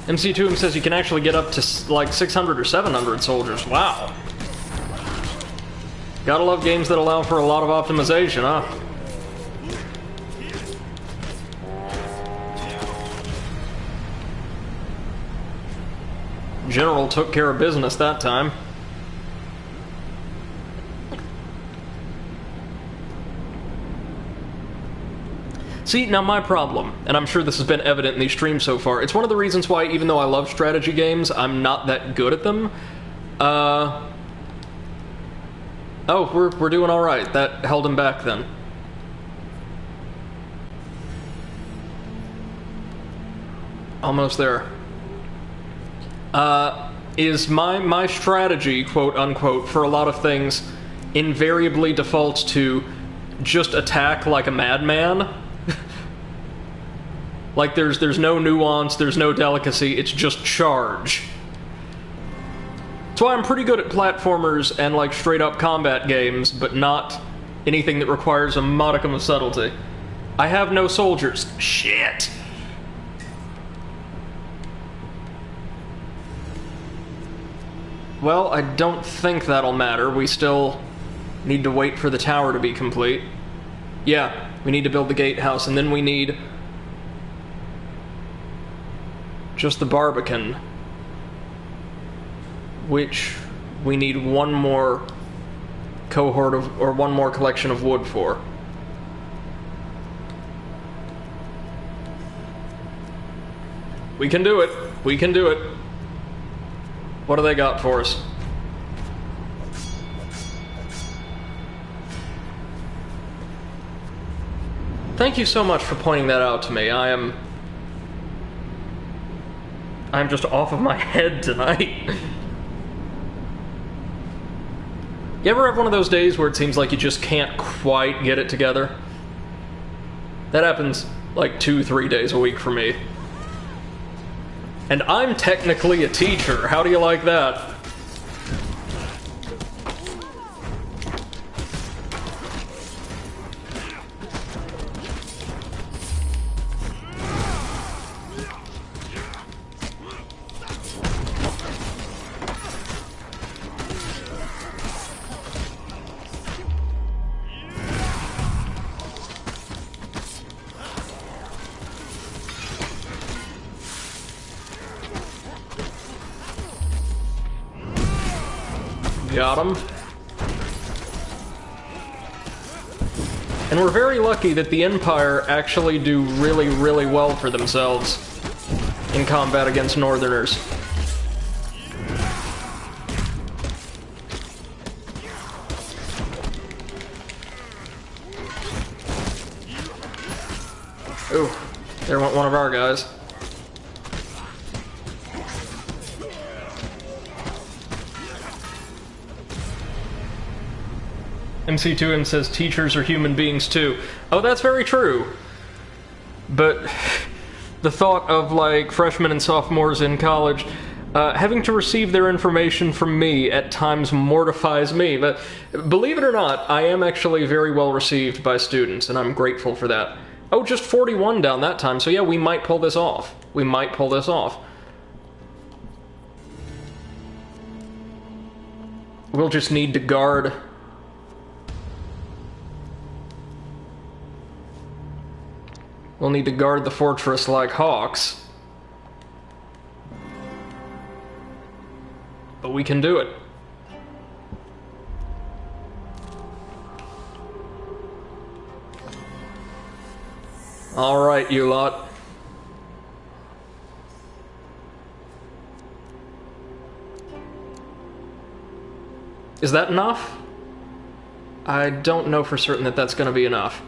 MC2M says you can actually get up to like 600 or 700 soldiers. Wow. Gotta love games that allow for a lot of optimization, huh? General took care of business that time. See, now my problem, and I'm sure this has been evident in these streams so far, it's one of the reasons why, even though I love strategy games, I'm not that good at them. Oh, we're doing alright. That held him back then. Almost there. Is my strategy, quote unquote, for a lot of things invariably defaults to just attack like a madman? Like there's no nuance, there's no delicacy, it's just charge. That's why I'm pretty good at platformers and like straight up combat games, but not anything that requires a modicum of subtlety. I have no soldiers. Shit! Well, I don't think that'll matter. We still need to wait for the tower to be complete. Yeah, we need to build the gatehouse, and then we need just the Barbican, which we need one more cohort of, or one more collection of wood for. We can do it. We can do it. What do they got for us? Thank you so much for pointing that out to me. I'm just off of my head tonight. You ever have one of those days where it seems like you just can't quite get it together? That happens like 2-3 days a week for me. And I'm technically a teacher. How do you like that? Got him. And we're very lucky that the Empire actually do really, really well for themselves in combat against Northerners. Ooh, there went one of our guys. MC2M says teachers are human beings too. Oh, that's very true. But the thought of, like, freshmen and sophomores in college having to receive their information from me at times mortifies me. But believe it or not, I am actually very well received by students, and I'm grateful for that. Oh, just 41 down that time, so yeah, we might pull this off. We might pull this off. We'll just need to guard. We'll need to guard the fortress like hawks. But we can do it. Alright, you lot. Is that enough? I don't know for certain that that's going to be enough.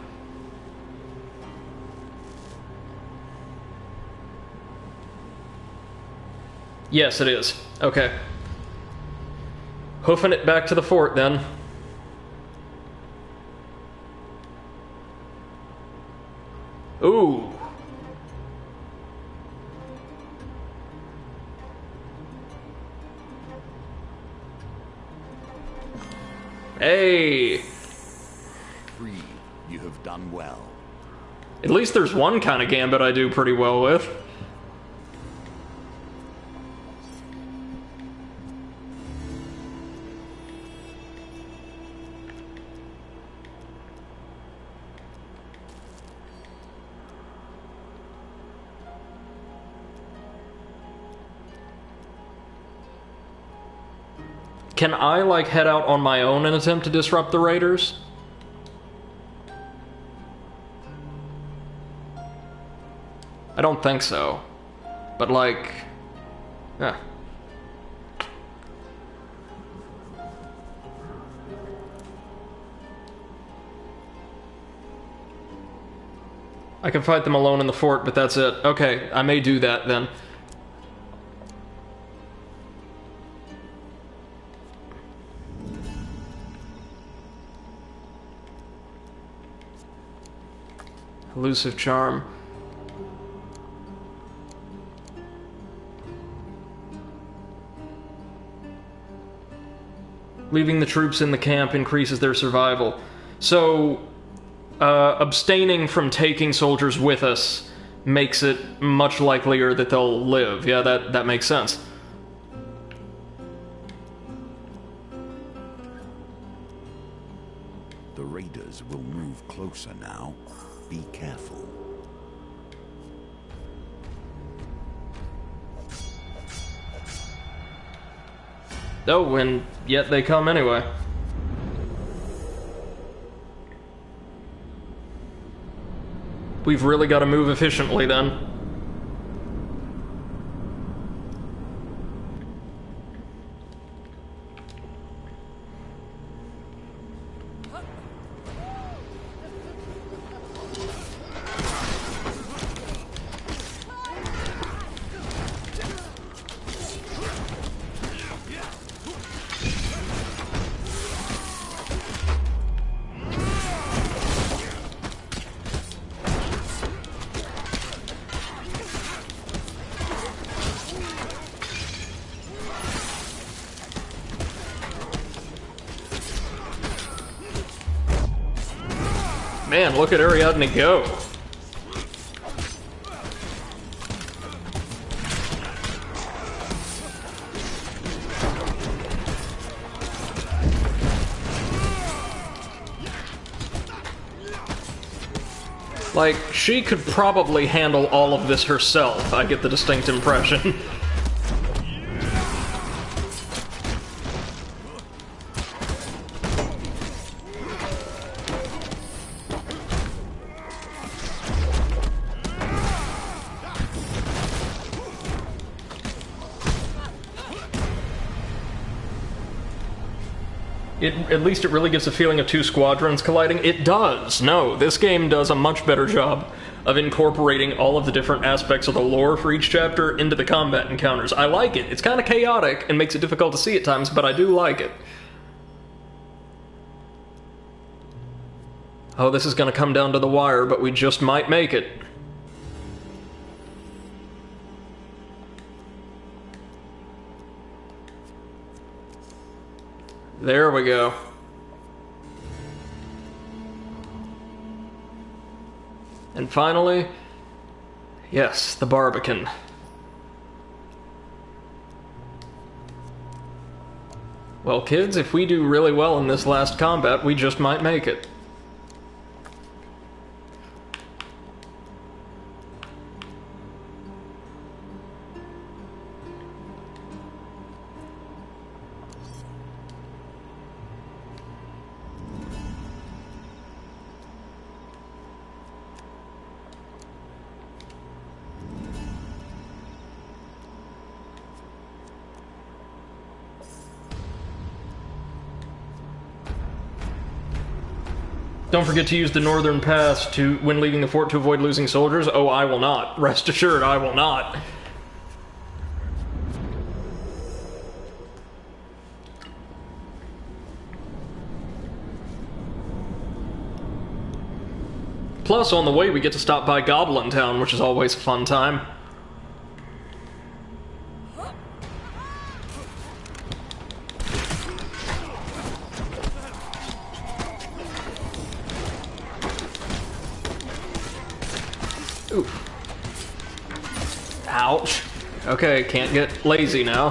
Yes, it is. Okay. Hoofing it back to the fort, then. Ooh. Hey. Breathe. You have done well. At least there's one kind of gambit I do pretty well with. Can I, like, head out on my own and attempt to disrupt the raiders? I don't think so. But, like... yeah. I can fight them alone in the fort, but that's it. Okay, I may do that, then. Elusive charm. Leaving the troops in the camp increases their survival. So, abstaining from taking soldiers with us makes it much likelier that they'll live. Yeah, that makes sense. The raiders will move closer now. Be careful. Oh, and yet they come anyway. We've really got to move efficiently then. Man, look at Ariadne go. Like, she could probably handle all of this herself, I get the distinct impression. At least it really gives a feeling of two squadrons colliding. It does. No, this game does a much better job of incorporating all of the different aspects of the lore for each chapter into the combat encounters. I like it. It's kind of chaotic and makes it difficult to see at times, but I do like it. Oh, this is going to come down to the wire, but we just might make it. There we go. And finally, yes, the Barbican. Well, kids, if we do really well in this last combat, we just might make it. Don't forget to use the northern pass to when leaving the fort to avoid losing soldiers. Oh, I will not. Rest assured, I will not. Plus, on the way, we get to stop by Goblin Town, which is always a fun time. Oof. Ouch. Okay, can't get lazy now.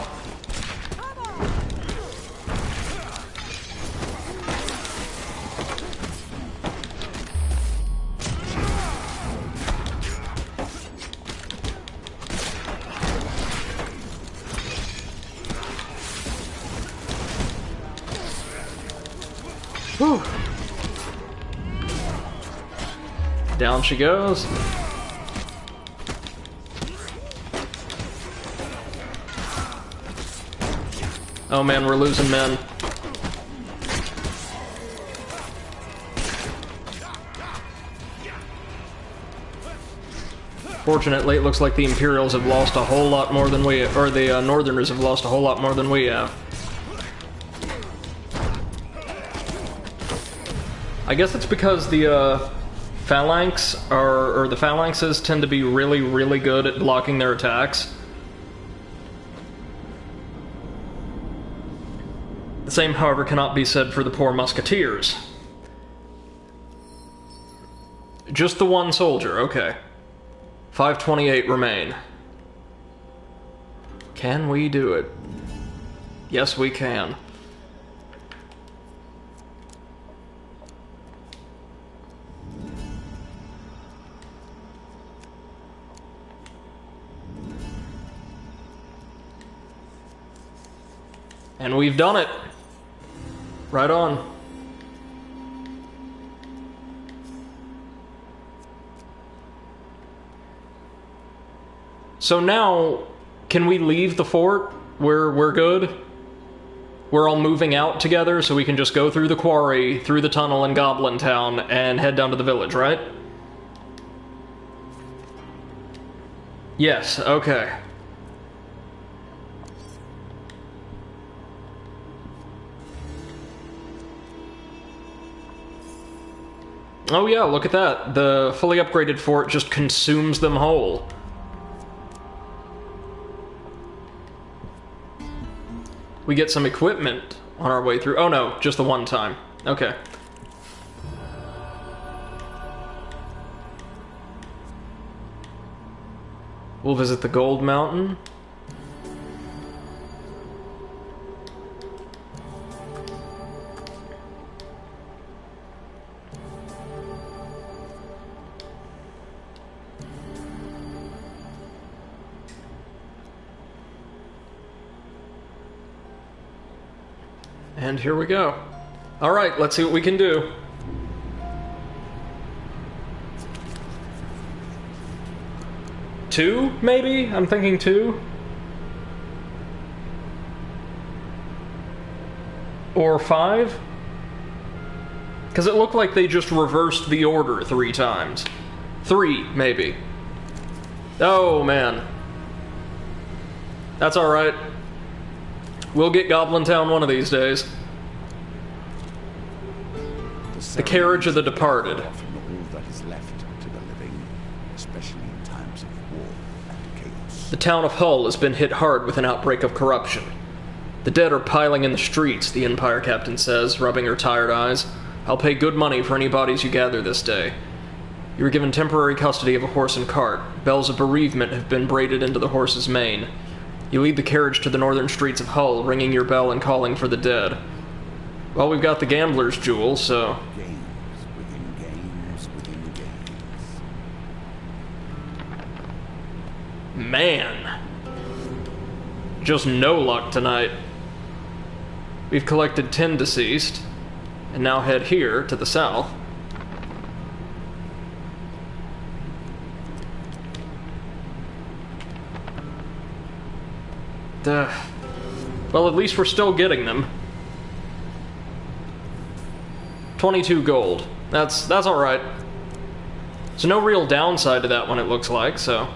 Whew. Down she goes. Oh man, we're losing men. Fortunately, it looks like the Imperials have lost a whole lot more than we, or the Northerners have lost a whole lot more than we have. I guess it's because the phalanx or the phalanxes tend to be really, really good at blocking their attacks. The same, however, cannot be said for the poor musketeers. Just the one soldier, okay. 528 remain. Can we do it? Yes, we can. And we've done it. Right on. So now, can we leave the fort? We're good? We're all moving out together, so we can just go through the quarry, through the tunnel in Goblin Town, and head down to the village, right? Yes, okay. Oh yeah, look at that. The fully upgraded fort just consumes them whole. We get some equipment on our way through. Oh no, just the one time. Okay. We'll visit the Gold Mountain. And here we go. Alright, let's see what we can do. Two, maybe? I'm thinking two. Or 5? Because it looked like they just reversed the order 3 times. 3, maybe. Oh, man. That's alright. We'll get Goblin Town one of these days. The carriage of the departed. All that is left to the living, especially in times of war and chaos. The town of Hull has been hit hard with an outbreak of corruption. The dead are piling in the streets, the Empire captain says, rubbing her tired eyes. I'll pay good money for any bodies you gather this day. You are given temporary custody of a horse and cart. Bells of bereavement have been braided into the horse's mane. You lead the carriage to the northern streets of Hull, ringing your bell and calling for the dead. Well, we've got the gambler's jewel, so... Games within games within games. Man. Just no luck tonight. We've collected 10 deceased, and now head here to the south. Well, at least we're still getting them. 22 gold. That's alright. There's no real downside to that one, it looks like, so...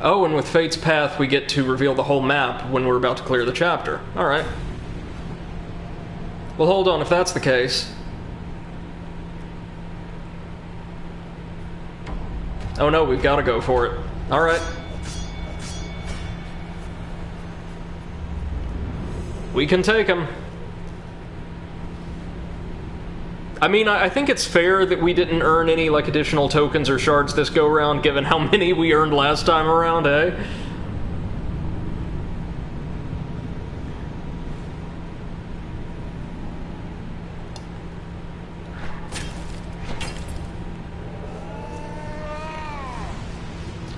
Oh, and with Fate's Path, we get to reveal the whole map when we're about to clear the chapter. Alright. Well, hold on, if that's the case... Oh no, we've got to go for it. Alright. We can take him. I mean, I think it's fair that we didn't earn any, like, additional tokens or shards this go-round, given how many we earned last time around, eh?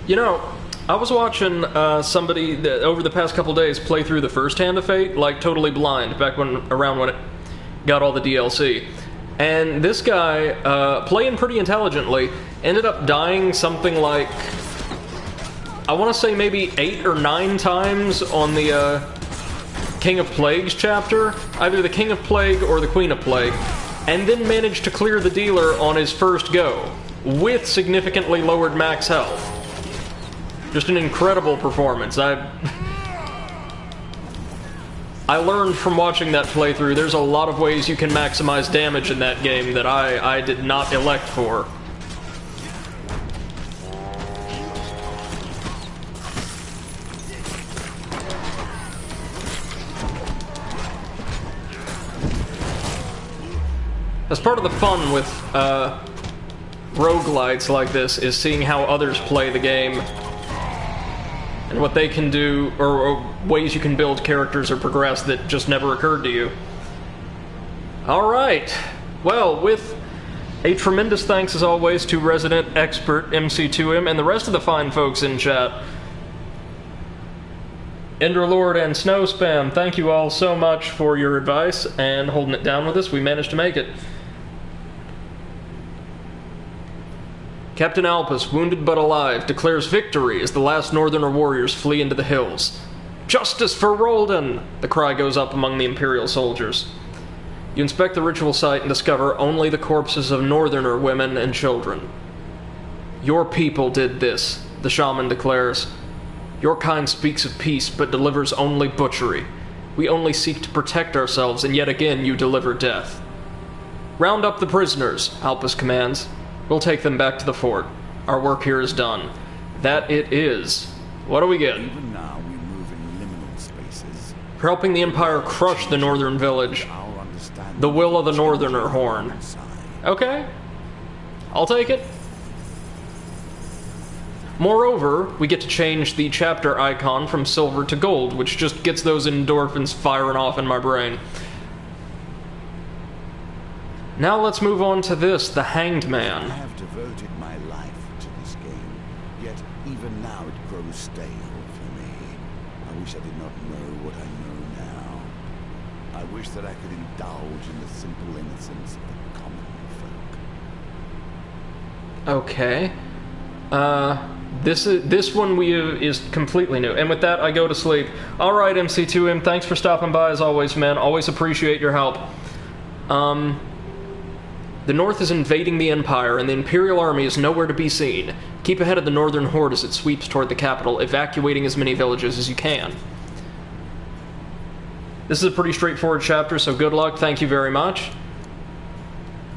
You know, I was watching somebody that, over the past couple days, play through the first Hand of Fate, like, totally blind, back around when it got all the DLC. And this guy, playing pretty intelligently, ended up dying something like, I want to say maybe 8 or 9 times on the King of Plagues chapter, either the King of Plague or the Queen of Plague, and then managed to clear the dealer on his first go, with significantly lowered max health. Just an incredible performance. I learned from watching that playthrough there's a lot of ways you can maximize damage in that game that I did not elect for. As part of the fun with roguelites like this is seeing how others play the game and what they can do, or ways you can build characters or progress that just never occurred to you. Alright, well, with a tremendous thanks as always to resident expert MC2M and the rest of the fine folks in chat. Enderlord and Snowspam, thank you all so much for your advice and holding it down with us. We managed to make it. Captain Alpus, wounded but alive, declares victory as the last Northerner warriors flee into the hills. Justice for Roldan! The cry goes up among the Imperial soldiers. You inspect the ritual site and discover only the corpses of Northerner women and children. Your people did this, the shaman declares. Your kind speaks of peace, but delivers only butchery. We only seek to protect ourselves, and yet again you deliver death. Round up the prisoners, Alpus commands. We'll take them back to the fort. Our work here is done. That it is. What do we get? Even now we move in liminal spaces. For helping the Empire crush the northern village. Our understanding The will of the Northerner horn. Okay. I'll take it. Moreover, we get to change the chapter icon from silver to gold, which just gets those endorphins firing off in my brain. Now let's move on to this, the Hanged I Man. have devoted my life to this game, yet even now it grows stale for me. I wish I did not know what I know now. I wish that I could indulge in the simple innocence of the common folk. Okay. This one is completely new. And with that, I go to sleep. Alright, MC2M, thanks for stopping by as always, man. Always appreciate your help. The North is invading the Empire, and the Imperial Army is nowhere to be seen. Keep ahead of the Northern Horde as it sweeps toward the capital, evacuating as many villages as you can. This is a pretty straightforward chapter, so good luck. Thank you very much.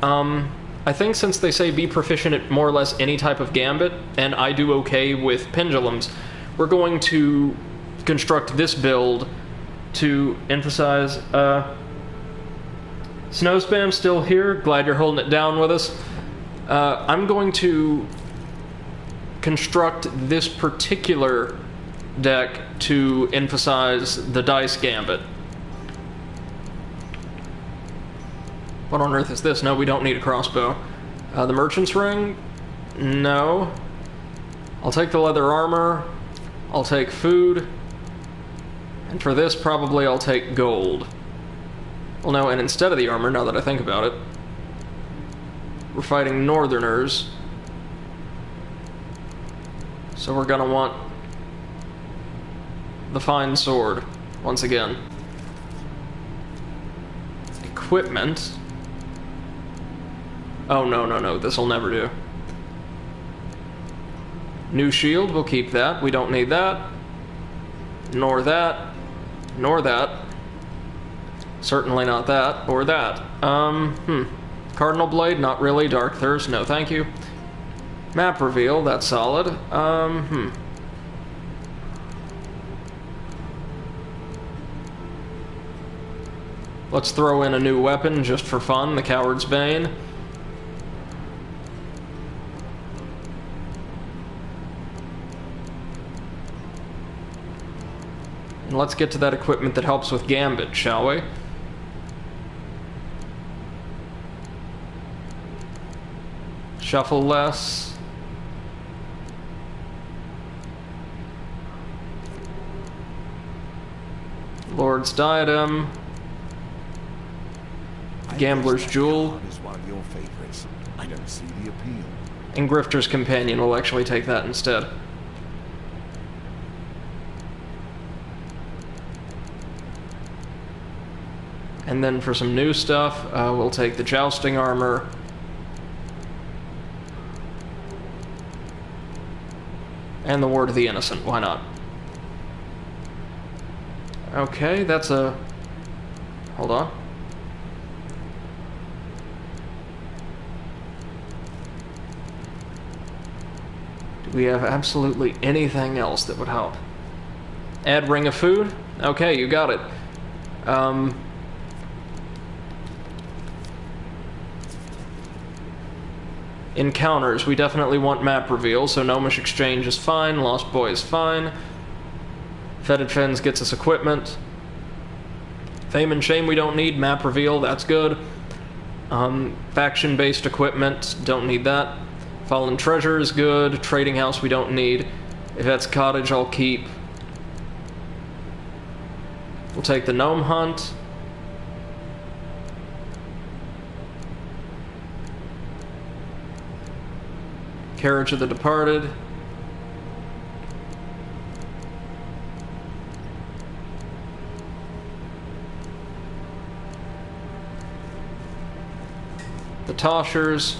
I think since they say be proficient at more or less any type of gambit, and I do okay with pendulums, we're going to construct this build to emphasize, Snow Spam still here, glad you're holding it down with us. I'm going to construct this particular deck to emphasize the dice gambit. What on earth is this? No, we don't need a crossbow. The merchant's ring? No. I'll take the leather armor. I'll take food. And for this, probably I'll take gold. Well, no, and instead of the armor, now that I think about it, we're fighting northerners. So we're gonna want the fine sword, once again. Equipment. Oh, no, this'll never do. New shield, we'll keep that. We don't need that. Nor that. Nor that. Certainly not that, or that. Cardinal Blade, not really. Dark Thirst, no thank you. Map reveal, that's solid. Let's throw in a new weapon just for fun, the Coward's Bane. And let's get to that equipment that helps with Gambit, shall we? Shuffle less. Lord's Diadem. Gambler's Jewel. Is one of your favorites. I don't see the appeal. And Grifter's Companion will actually take that instead. And then for some new stuff, we'll take the Jousting Armor. And the Word of the Innocent, why not? Okay, that's a... Hold on. Do we have absolutely anything else that would help? Add Ring of Food? Okay, you got it. Encounters, we definitely want map reveal, so Gnomish Exchange is fine, Lost Boy is fine. Fetid Fens gets us equipment. Fame and Shame we don't need, map reveal, that's good. Faction-based equipment, don't need that. Fallen Treasure is good, Trading House we don't need. If that's Cottage, I'll keep. We'll take the Gnome Hunt. Carriage of the Departed. The Toshers.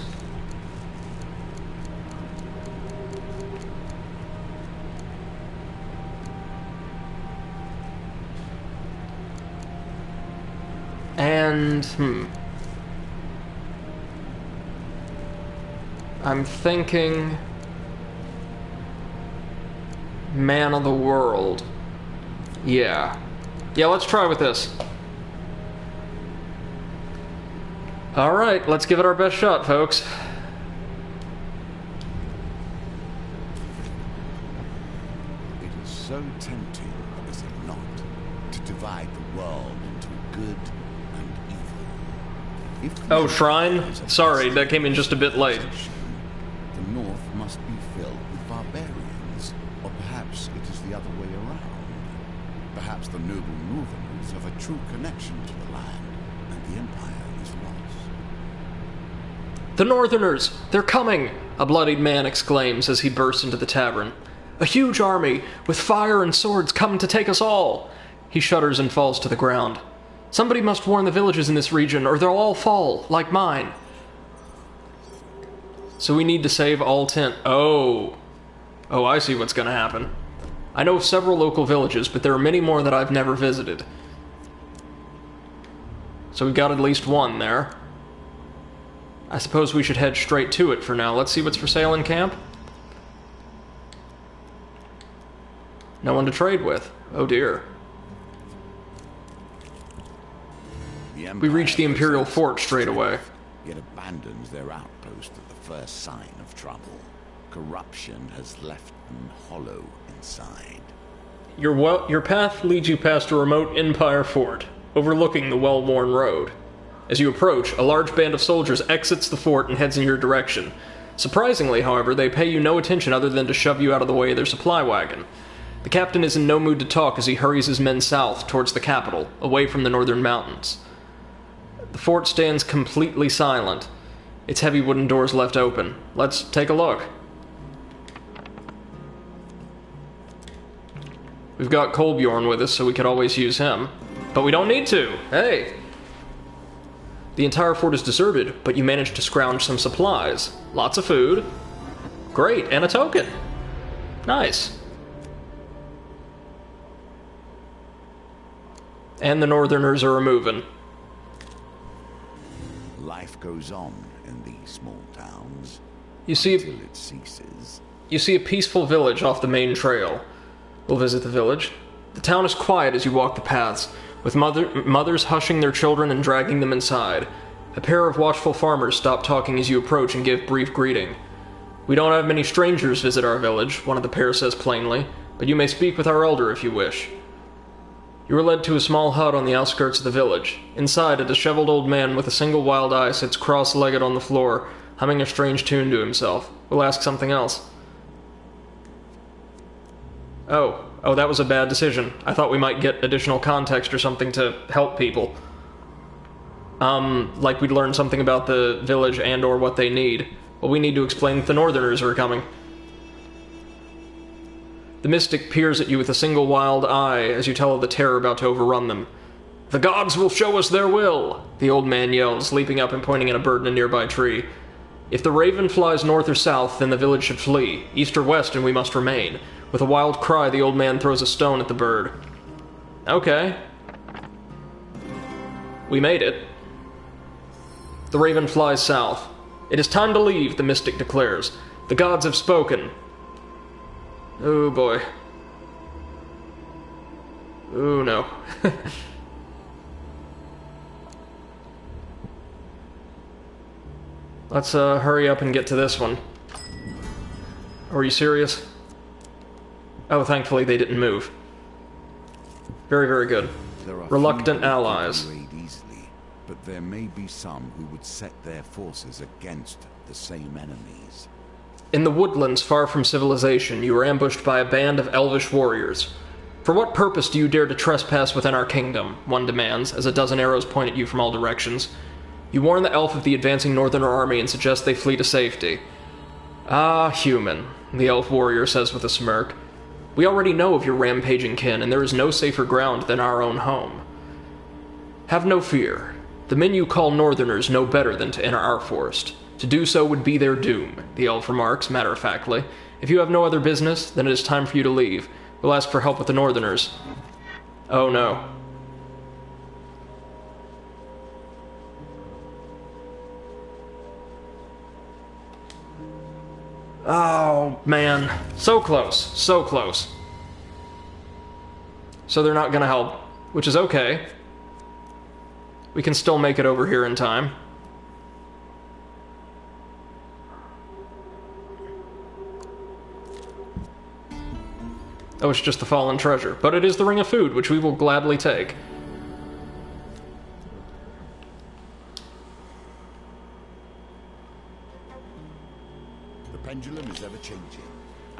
And, I'm thinking Man of the World. Yeah, let's try with this. Alright, let's give it our best shot, folks. It is so tempting, is it not, to divide the world into good and evil. If Oh, Shrine? Sorry, that came in just a bit late. The North must be filled with barbarians, or perhaps it is the other way around. Perhaps the noble Northerners have a true connection to the land, and the Empire is lost. The Northerners! They're coming! A bloodied man exclaims as he bursts into the tavern. A huge army, with fire and swords, come to take us all! He shudders and falls to the ground. Somebody must warn the villages in this region, or they'll all fall, like mine. So we need to save all 10. Oh, I see what's gonna happen. I know of several local villages, but there are many more that I've never visited. So we've got at least one there. I suppose we should head straight to it for now. Let's see what's for sale in camp. No one to trade with. Oh dear. We reached the Imperial Fort straight away. Yet abandons their outpost at the first sign of trouble. Corruption has left them hollow inside. Your path leads you past a remote Empire fort, overlooking the well-worn road. As you approach, a large band of soldiers exits the fort and heads in your direction. Surprisingly, however, they pay you no attention other than to shove you out of the way of their supply wagon. The captain is in no mood to talk as he hurries his men south towards the capital, away from the northern mountains. The fort stands completely silent, its heavy wooden doors left open. Let's take a look. We've got Kolbjorn with us, so we could always use him. But we don't need to! Hey! The entire fort is deserted, but you managed to scrounge some supplies. Lots of food. Great, and a token. Nice. And the Northerners are moving. Life goes on in these small towns. You see, until it ceases. You see a peaceful village off the main trail. We'll visit the village. The town is quiet as you walk the paths, with mothers hushing their children and dragging them inside. A pair of watchful farmers stop talking as you approach and give brief greeting. We don't have many strangers visit our village, one of the pair says plainly, but you may speak with our elder if you wish. You are led to a small hut on the outskirts of the village. Inside, a disheveled old man with a single wild eye sits cross-legged on the floor, humming a strange tune to himself. We'll ask something else. Oh, that was a bad decision. I thought we might get additional context or something to help people. Like we'd learn something about the village and or what they need. Well, we need to explain that the Northerners are coming. The mystic peers at you with a single wild eye as you tell of the terror about to overrun them. The gods will show us their will, the old man yells, leaping up and pointing at a bird in a nearby tree. If the raven flies north or south, then the village should flee. East or west, and we must remain. With a wild cry, the old man throws a stone at the bird. Okay. We made it. The raven flies south. It is time to leave, the mystic declares. The gods have spoken. Oh boy. Oh no. Let's hurry up and get to this one. Are you serious? Oh, thankfully they didn't move. Very, very good. Reluctant allies. Easily, but there may be some who would set their forces against the same enemies. In the woodlands far from civilization, you are ambushed by a band of elvish warriors. For what purpose do you dare to trespass within our kingdom? One demands, as a dozen arrows point at you from all directions. You warn the elf of the advancing northerner army and suggest they flee to safety. Ah, human, the elf warrior says with a smirk. We already know of your rampaging kin, and there is no safer ground than our own home. Have no fear. The men you call northerners know better than to enter our forest. To do so would be their doom, the elf remarks, matter-of-factly. If you have no other business, then it is time for you to leave. We'll ask for help with the northerners. Oh no. Oh, man. So close. So close. So they're not gonna help, which is okay. We can still make it over here in time. Oh, it's just the fallen treasure. But it is the Ring of Food, which we will gladly take. The pendulum is ever changing.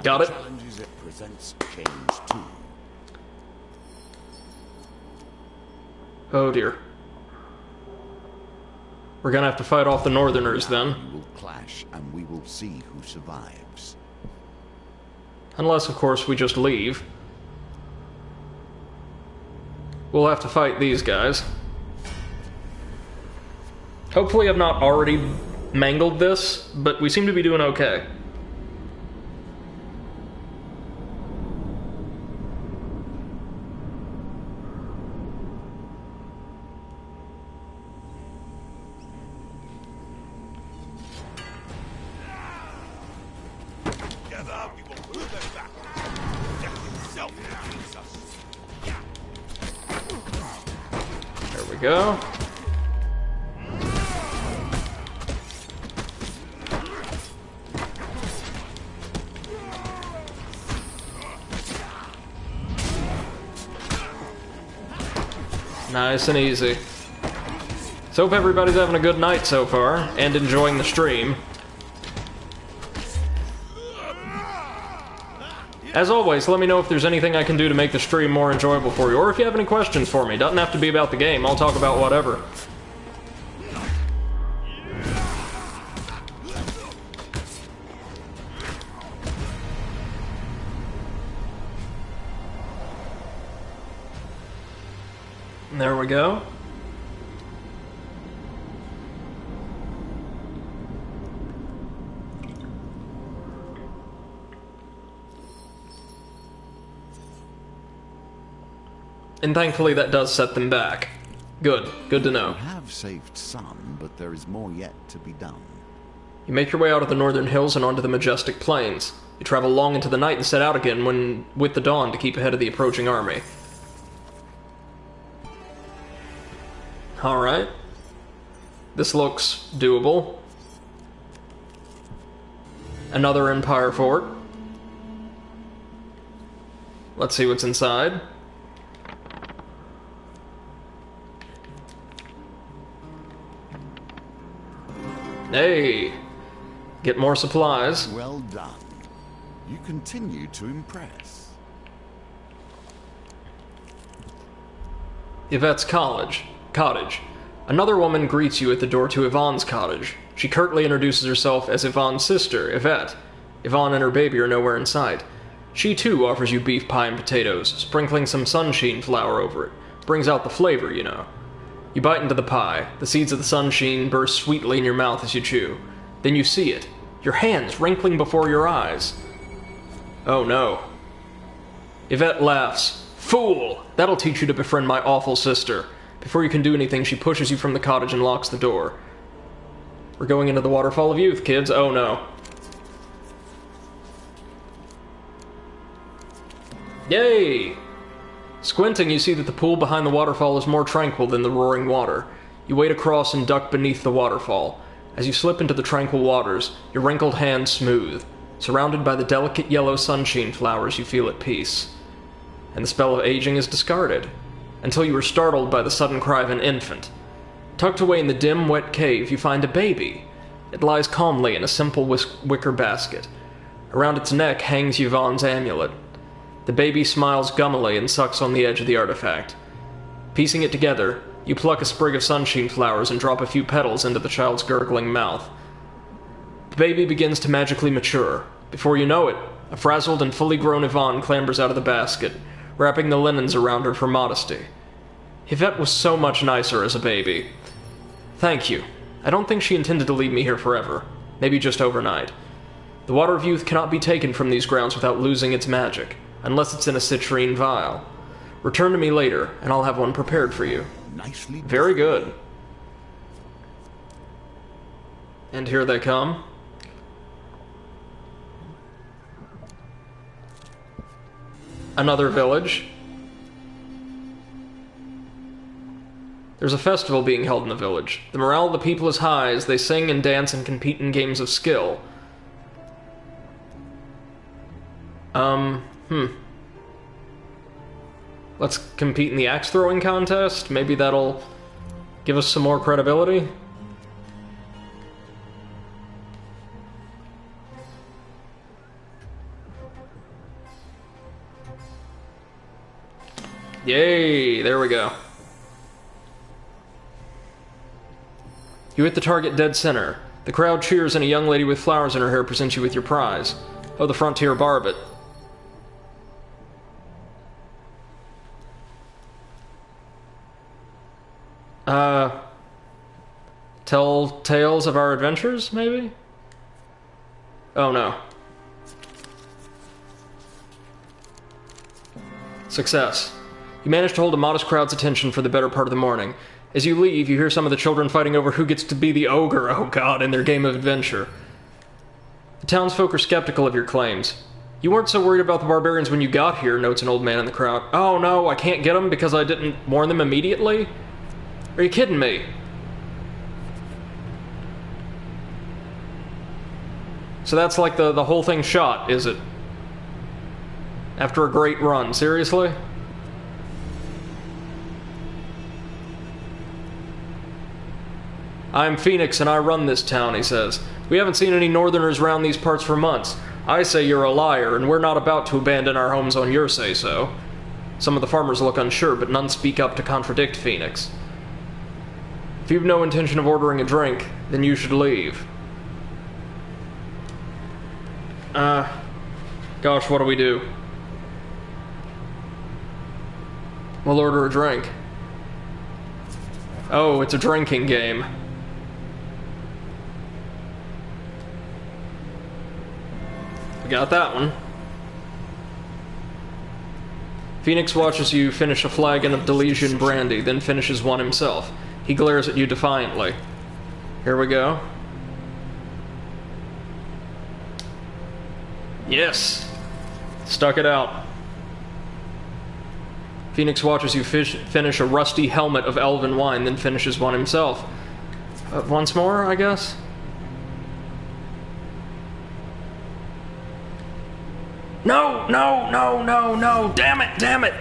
Got it. The challenges it presents change too. Oh dear. We're gonna have to fight off the northerners then. We will clash, and we will see who survives. Unless, of course, we just leave. We'll have to fight these guys. Hopefully I've not already mangled this, but we seem to be doing okay. There we go. Nice and easy. So hope everybody's having a good night so far, and enjoying the stream. As always, let me know if there's anything I can do to make the stream more enjoyable for you, or if you have any questions for me. Doesn't have to be about the game, I'll talk about whatever. There we go. And thankfully that does set them back. Good. Good to know. We have saved some, but there is more yet to be done. You make your way out of the northern hills and onto the majestic plains. You travel long into the night and set out again with the dawn to keep ahead of the approaching army. Alright. This looks doable. Another Empire fort. Let's see what's inside. Hey! Get more supplies. Well done. You continue to impress. Yvette's cottage. Another woman greets you at the door to Yvonne's cottage. She curtly introduces herself as Yvonne's sister, Yvette. Yvonne and her baby are nowhere in sight. She too offers you beef pie and potatoes, sprinkling some sunshine flour over it. Brings out the flavor, you know. You bite into the pie. The seeds of the sunshine burst sweetly in your mouth as you chew. Then you see it. Your hands wrinkling before your eyes. Oh no. Yvette laughs. Fool! That'll teach you to befriend my awful sister. Before you can do anything, she pushes you from the cottage and locks the door. We're going into the Waterfall of Youth, kids. Oh no. Yay! Squinting, you see that the pool behind the waterfall is more tranquil than the roaring water. You wade across and duck beneath the waterfall. As you slip into the tranquil waters, your wrinkled hands smooth. Surrounded by the delicate yellow sunshine flowers, you feel at peace. And the spell of aging is discarded, until you are startled by the sudden cry of an infant. Tucked away in the dim, wet cave, you find a baby. It lies calmly in a simple wicker basket. Around its neck hangs Yvonne's amulet. The baby smiles gummily and sucks on the edge of the artifact. Piecing it together, you pluck a sprig of sunshine flowers and drop a few petals into the child's gurgling mouth. The baby begins to magically mature. Before you know it, a frazzled and fully grown Yvonne clambers out of the basket, wrapping the linens around her for modesty. Yvette was so much nicer as a baby. Thank you. I don't think she intended to leave me here forever. Maybe just overnight. The Water of Youth cannot be taken from these grounds without losing its magic, unless it's in a citrine vial. Return to me later, and I'll have one prepared for you. Nicely done. Very good. And here they come. Another village. There's a festival being held in the village. The morale of the people is high as they sing and dance and compete in games of skill. Let's compete in the axe throwing contest. Maybe that'll give us some more credibility. Yay, there we go. You hit the target dead center. The crowd cheers and a young lady with flowers in her hair presents you with your prize. Oh, the Frontier Barbet. Tell tales of our adventures, maybe? Oh no. Success. You manage to hold a modest crowd's attention for the better part of the morning. As you leave, you hear some of the children fighting over who gets to be the ogre, oh god, in their game of adventure. The townsfolk are skeptical of your claims. You weren't so worried about the barbarians when you got here, notes an old man in the crowd. Oh no, I can't get them because I didn't warn them immediately? Are you kidding me? So that's like the whole thing shot, is it? After a great run, seriously? I'm Phoenix and I run this town, he says. We haven't seen any northerners around these parts for months. I say you're a liar, and we're not about to abandon our homes on your say-so. Some of the farmers look unsure, but none speak up to contradict Phoenix. If you've no intention of ordering a drink, then you should leave. Gosh, what do we do? We'll order a drink. Oh, it's a drinking game. We got that one. Phoenix watches you finish a flagon of Delesian brandy, then finishes one himself. He glares at you defiantly. Here we go. Yes! Stuck it out. Phoenix watches you finish a rusty helmet of elven wine, then finishes one himself. Once more, I guess? No, no, no, no, no! Damn it, damn it!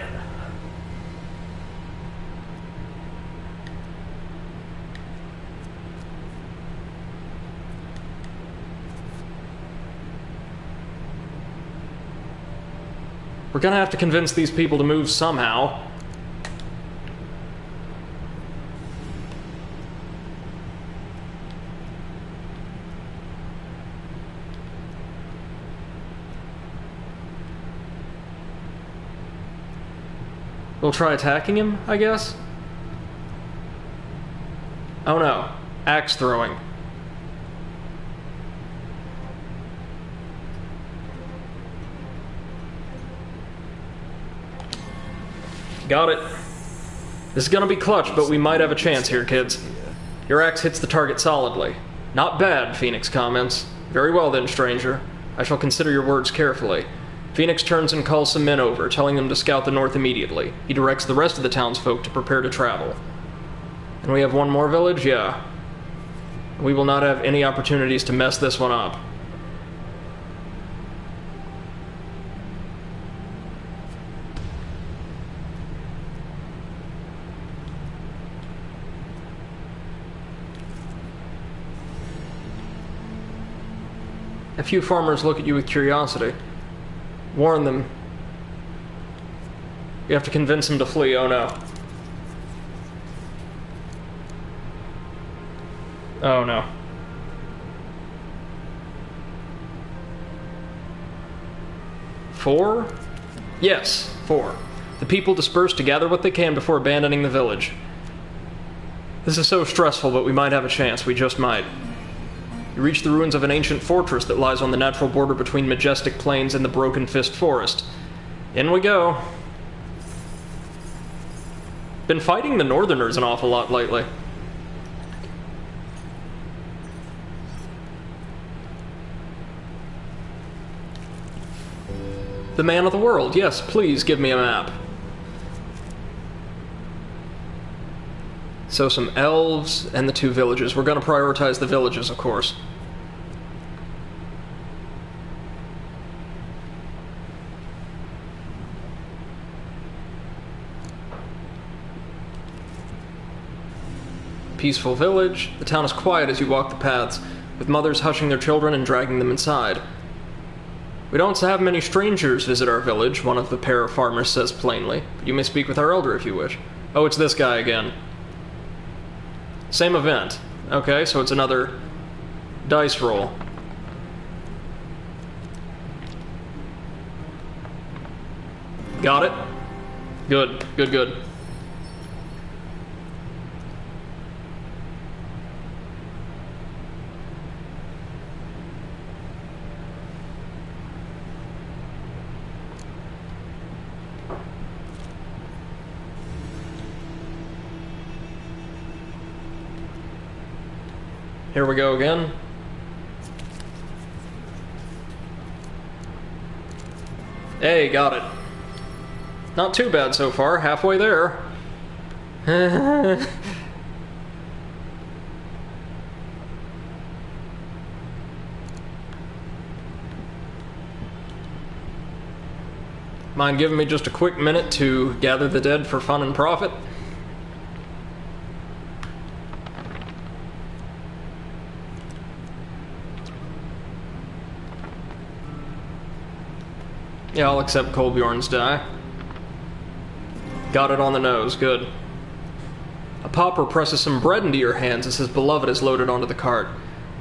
We're gonna have to convince these people to move somehow. We'll try attacking him, I guess? Oh no. Axe throwing. Got it. This is gonna be clutch, but we might have a chance here, kids. Your axe hits the target solidly. Not bad, Phoenix comments. Very well then, stranger. I shall consider your words carefully. Phoenix turns and calls some men over, telling them to scout the north immediately. He directs the rest of the townsfolk to prepare to travel. And we have one more village? Yeah. We will not have any opportunities to mess this one up. A few farmers look at you with curiosity. Warn them. You have to convince them to flee, oh no. Oh no. Four? Yes, 4. The people disperse to gather what they can before abandoning the village. This is so stressful, but we might have a chance. We just might. You reach the ruins of an ancient fortress that lies on the natural border between majestic plains and the Broken Fist Forest. In we go. Been fighting the Northerners an awful lot lately. The man of the world, yes, please give me a map. So some elves and the 2 villages. We're going to prioritize the villages, of course. Peaceful village. The town is quiet as you walk the paths, with mothers hushing their children and dragging them inside. We don't have many strangers visit our village, one of the pair of farmers says plainly, but you may speak with our elder if you wish. Oh, it's this guy again. Same event. Okay, so it's another dice roll. Got it? Good, good, good. Here we go again. Hey, got it. Not too bad so far, halfway there. Mind giving me just a quick minute to gather the dead for fun and profit? Yeah, I'll accept Kolbjorn's die. Got it on the nose, good. A pauper presses some bread into your hands as his beloved is loaded onto the cart,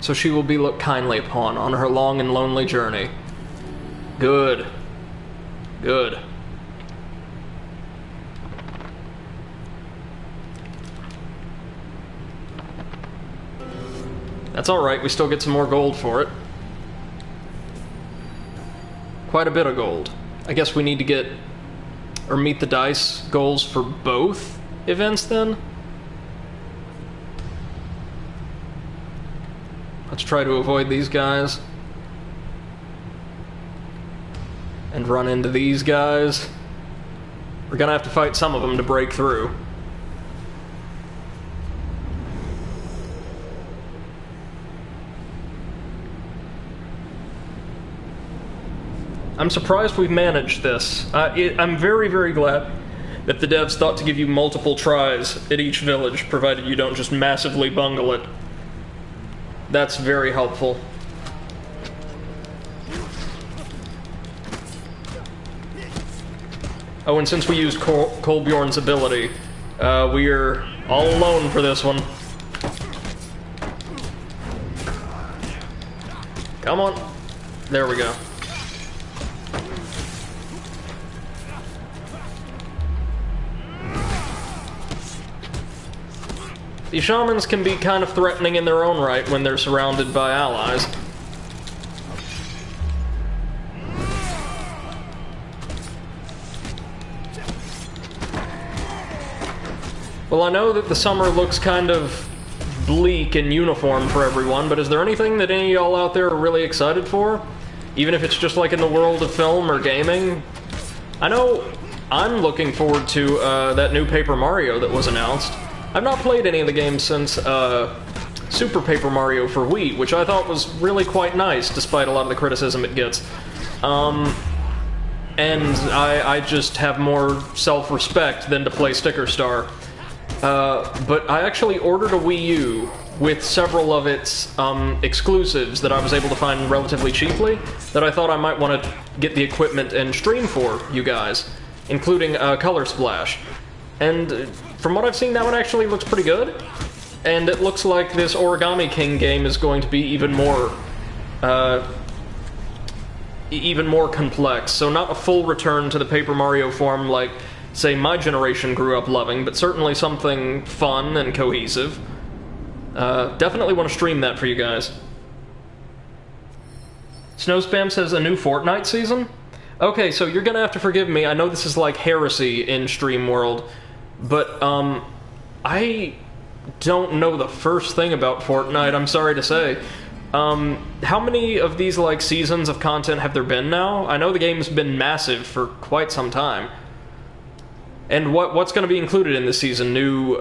so she will be looked kindly upon on her long and lonely journey. Good. Good. That's alright, we still get some more gold for it. Quite a bit of gold. I guess we need to get, or meet the dice goals for both events then? Let's try to avoid these guys. And run into these guys. We're gonna have to fight some of them to break through. I'm surprised we've managed this. I'm very, very glad that the devs thought to give you multiple tries at each village, provided you don't just massively bungle it. That's very helpful. Oh, and since we used Kolbjorn's ability, we're all alone for this one. Come on. There we go. The shamans can be kind of threatening in their own right when they're surrounded by allies. Well, I know that the summer looks kind of bleak and uniform for everyone, but is there anything that any of y'all out there are really excited for? Even if it's just like in the world of film or gaming? I know I'm looking forward to that new Paper Mario that was announced. I've not played any of the games since Super Paper Mario for Wii, which I thought was really quite nice, despite a lot of the criticism it gets. And I just have more self-respect than to play Sticker Star. But I actually ordered a Wii U with several of its exclusives that I was able to find relatively cheaply, that I thought I might want to get the equipment and stream for you guys, including Color Splash. And from what I've seen, that one actually looks pretty good. And it looks like this Origami King game is going to be even more complex. So not a full return to the Paper Mario form like, say, my generation grew up loving, but certainly something fun and cohesive. Definitely want to stream that for you guys. Snowspam says a new Fortnite season? Okay, so you're gonna have to forgive me. I know this is like heresy in Stream World, but I don't know the first thing about Fortnite, I'm sorry to say. How many of these like seasons of content have there been now? I know the game's been massive for quite some time. And what's going to be included in this season? New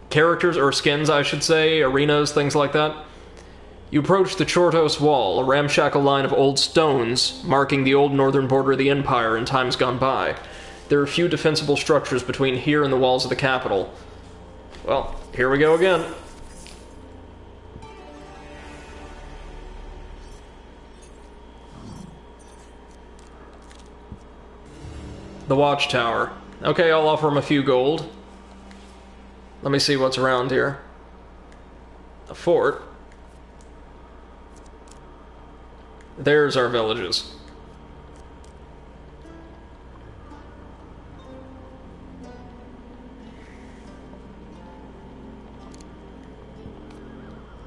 characters, or skins, I should say, arenas, things like that? You approach the Chortos Wall, a ramshackle line of old stones marking the old northern border of the Empire in times gone by. There are few defensible structures between here and the walls of the capital. Well, here we go again. The Watchtower. Okay, I'll offer him a few gold. Let me see what's around here. A fort. There's our villages.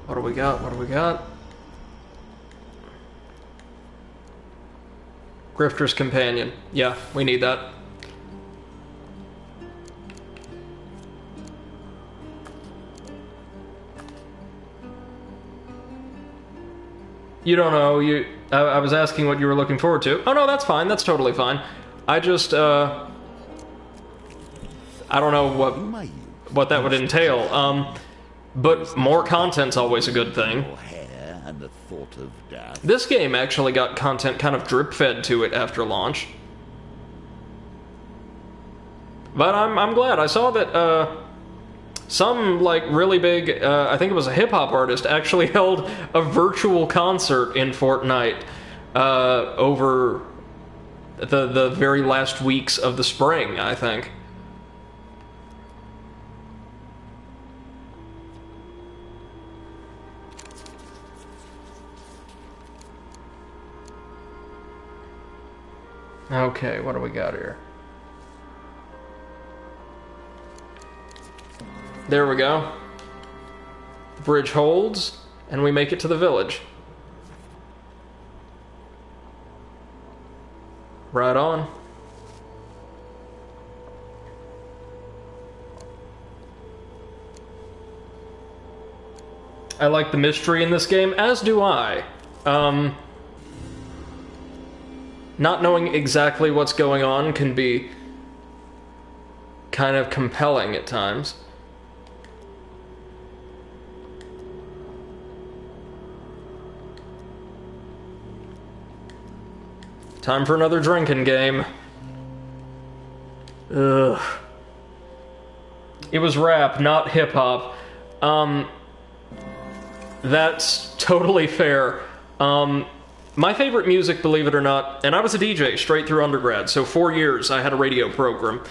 What do we got? What do we got? Grifter's Companion. Yeah, we need that. You don't know. I was asking what you were looking forward to. Oh no, that's fine. That's totally fine. I just I don't know what that would entail. But more content's always a good thing. And the thought of death. This game actually got content kind of drip-fed to it after launch. But I'm glad. I saw that some, like, really big, I think it was a hip-hop artist, actually held a virtual concert in Fortnite over the very last weeks of the spring, I think. Okay, what do we got here? There we go. The bridge holds, and we make it to the village. Right on. I like the mystery in this game, as do I. Not knowing exactly what's going on can be kind of compelling at times. Time for another drinking game. Ugh. It was rap, not hip-hop. That's totally fair. My favorite music, believe it or not, and I was a DJ straight through undergrad, so 4 years I had a radio program.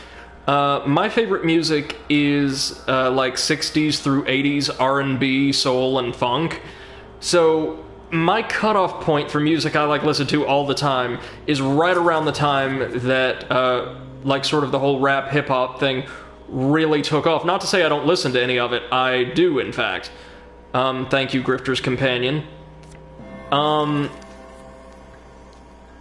My favorite music is like 60s through 80s R&B, soul, and funk. So my cutoff point for music I like listen to all the time is right around the time that like sort of the whole rap hip-hop thing really took off. Not to say I don't listen to any of it, I do in fact. Thank you, Grifter's Companion.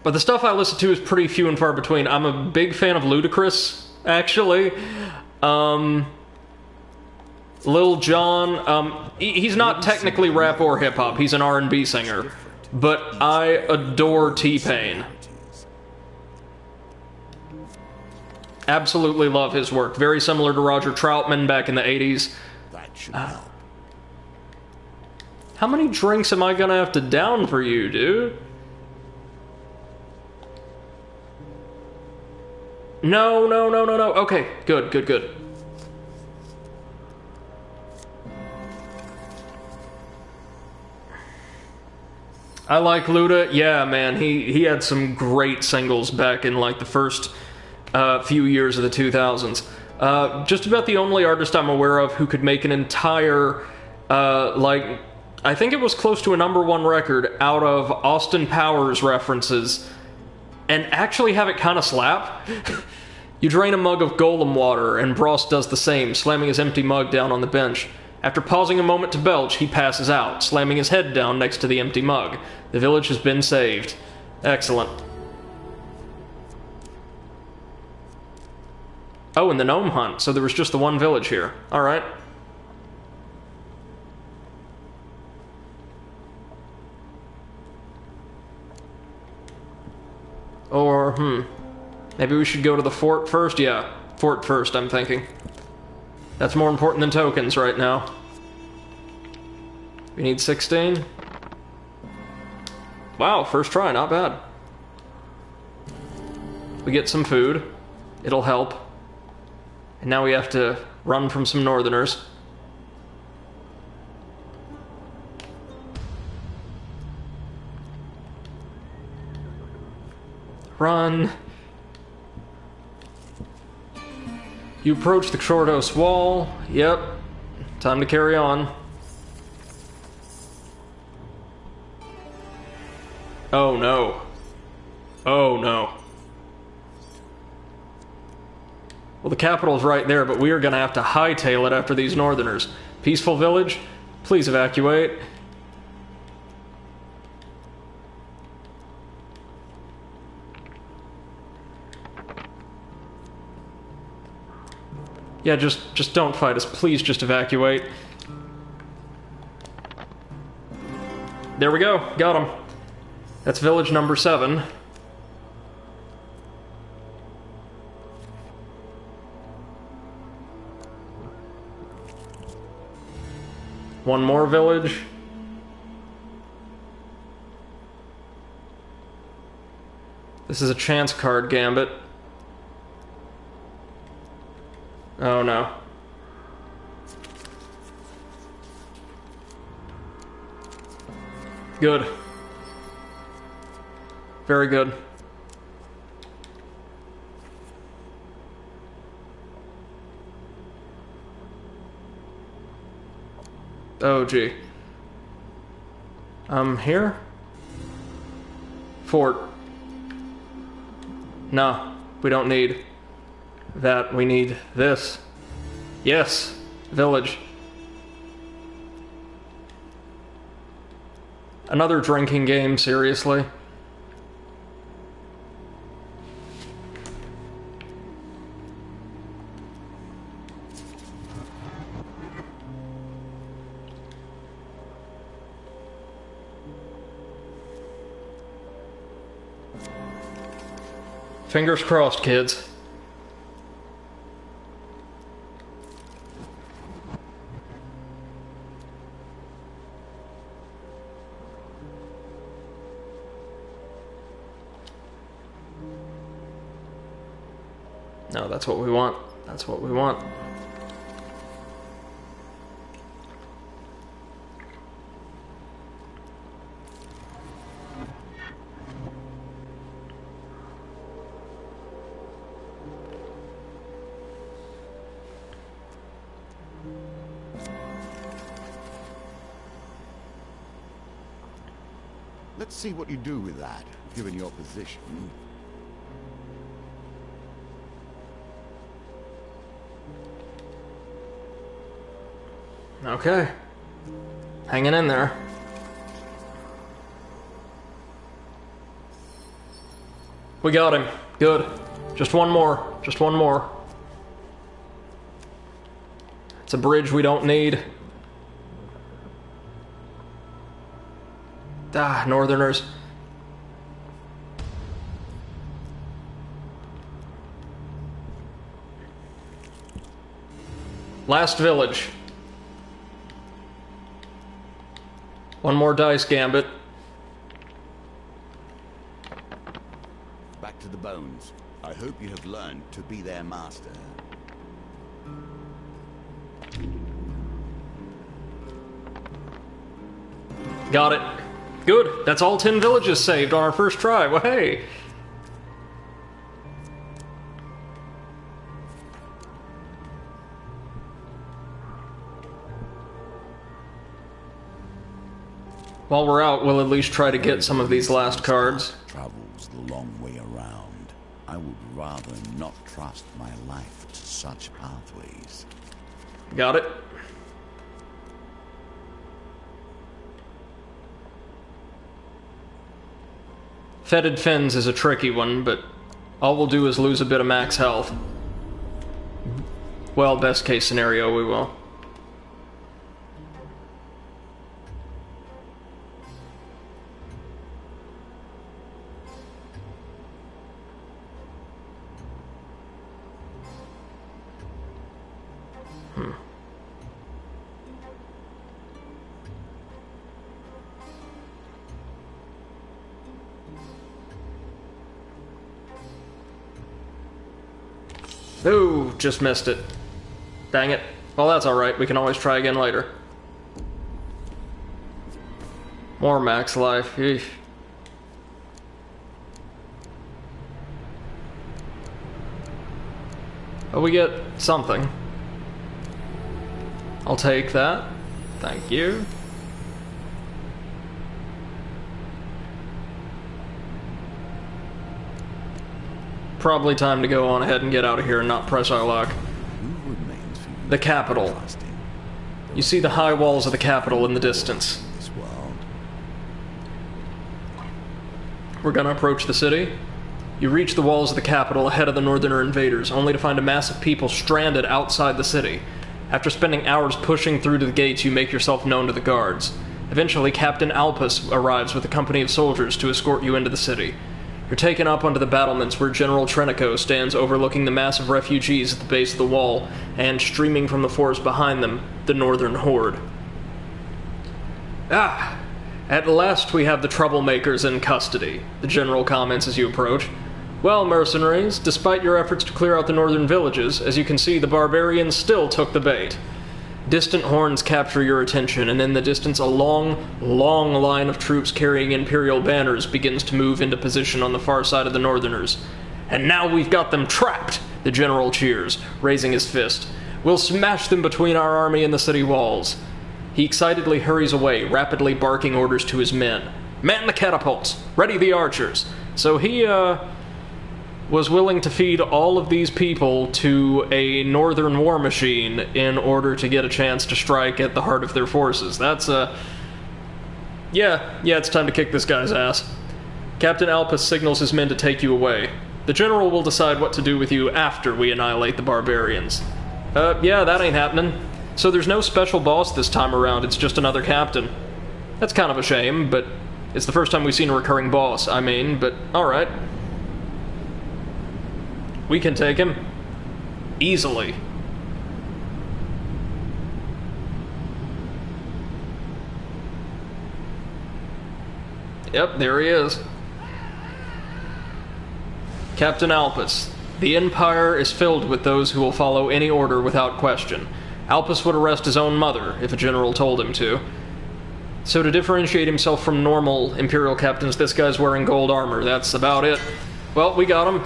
But the stuff I listen to is pretty few and far between. I'm a big fan of Ludacris, actually. Lil Jon, he's not technically rap or hip-hop, he's an R&B singer. But I adore T-Pain. Absolutely love his work. Very similar to Roger Troutman back in the 80s. That should help. How many drinks am I gonna have to down for you, dude? No. Okay, good. I like Luda. Yeah, man, he had some great singles back in like the first few years of the 2000s. Just about the only artist I'm aware of who could make an entire like, I think it was close to a #1 record out of Austin Powers references and actually have it kind of slap. You drain a mug of golem water, and Bros does the same, slamming his empty mug down on the bench. After pausing a moment to belch, he passes out, slamming his head down next to the empty mug. The village has been saved. Excellent. Oh, and the gnome hunt, so there was just the one village here. Alright. Or, maybe we should go to the fort first? Yeah, fort first, I'm thinking. That's more important than tokens right now. We need 16. Wow, first try, not bad. We get some food. It'll help. And now we have to run from some northerners. Run. You approach the Shorthouse wall. Yep. Time to carry on. Oh no. Oh no. Well, the capital's right there, but we are gonna have to hightail it after these northerners. Peaceful village, please evacuate. Yeah, just don't fight us. Please just evacuate. There we go. Got him. That's village number 7. One more village. This is a chance card, Gambit. Oh no. Good. Very good. Oh gee. Here? Fort. No, we don't need that. We need this. Yes, village. Another drinking game, seriously. Fingers crossed, kids. No, that's what we want. That's what we want. Let's see what you do with that, given your position. Okay. Hanging in there. We got him. Good. Just one more. Just one more. It's a bridge we don't need. Ah, Northerners. Last village. One more dice, Gambit. Back to the bones. I hope you have learned to be their master. Got it. Good. That's all 10 villages saved on our first try. Well, hey. While we're out, we'll at least try to get some of these last cards. Travels the long way around. I would rather not trust my life to such pathways. Got it. Fetid Fins is a tricky one, but all we'll do is lose a bit of max health. Well, best case scenario, we will. Ooh, just missed it. Dang it. Well, that's alright. We can always try again later. More max life. Eesh. Oh, we get something. I'll take that. Thank you. Probably time to go on ahead and get out of here and not press our luck. The capital. You see the high walls of the capital in the distance. We're gonna approach the city. You reach the walls of the capital ahead of the Northerner invaders, only to find a mass of people stranded outside the city. After spending hours pushing through to the gates, you make yourself known to the guards. Eventually, Captain Alpus arrives with a company of soldiers to escort you into the city. You're taken up onto the battlements where General Trenico stands overlooking the mass of refugees at the base of the wall, and streaming from the forest behind them, the Northern Horde. Ah! At last we have the troublemakers in custody, the General comments as you approach. Well, mercenaries, despite your efforts to clear out the northern villages, as you can see, the barbarians still took the bait. Distant horns capture your attention, and in the distance a long, long line of troops carrying imperial banners begins to move into position on the far side of the northerners. And now we've got them trapped, the general cheers, raising his fist. We'll smash them between our army and the city walls. He excitedly hurries away, rapidly barking orders to his men. Man the catapults! Ready the archers! So he, was willing to feed all of these people to a northern war machine in order to get a chance to strike at the heart of their forces. That's, yeah, it's time to kick this guy's ass. Captain Alpus signals his men to take you away. The general will decide what to do with you after we annihilate the barbarians. Yeah, that ain't happening. So there's no special boss this time around, it's just another captain. That's kind of a shame, but it's the first time we've seen a recurring boss, but alright. We can take him. Easily. Yep, there he is. Captain Alpus. The Empire is filled with those who will follow any order without question. Alpus would arrest his own mother if a general told him to. So to differentiate himself from normal Imperial captains, this guy's wearing gold armor. That's about it. Well, we got him.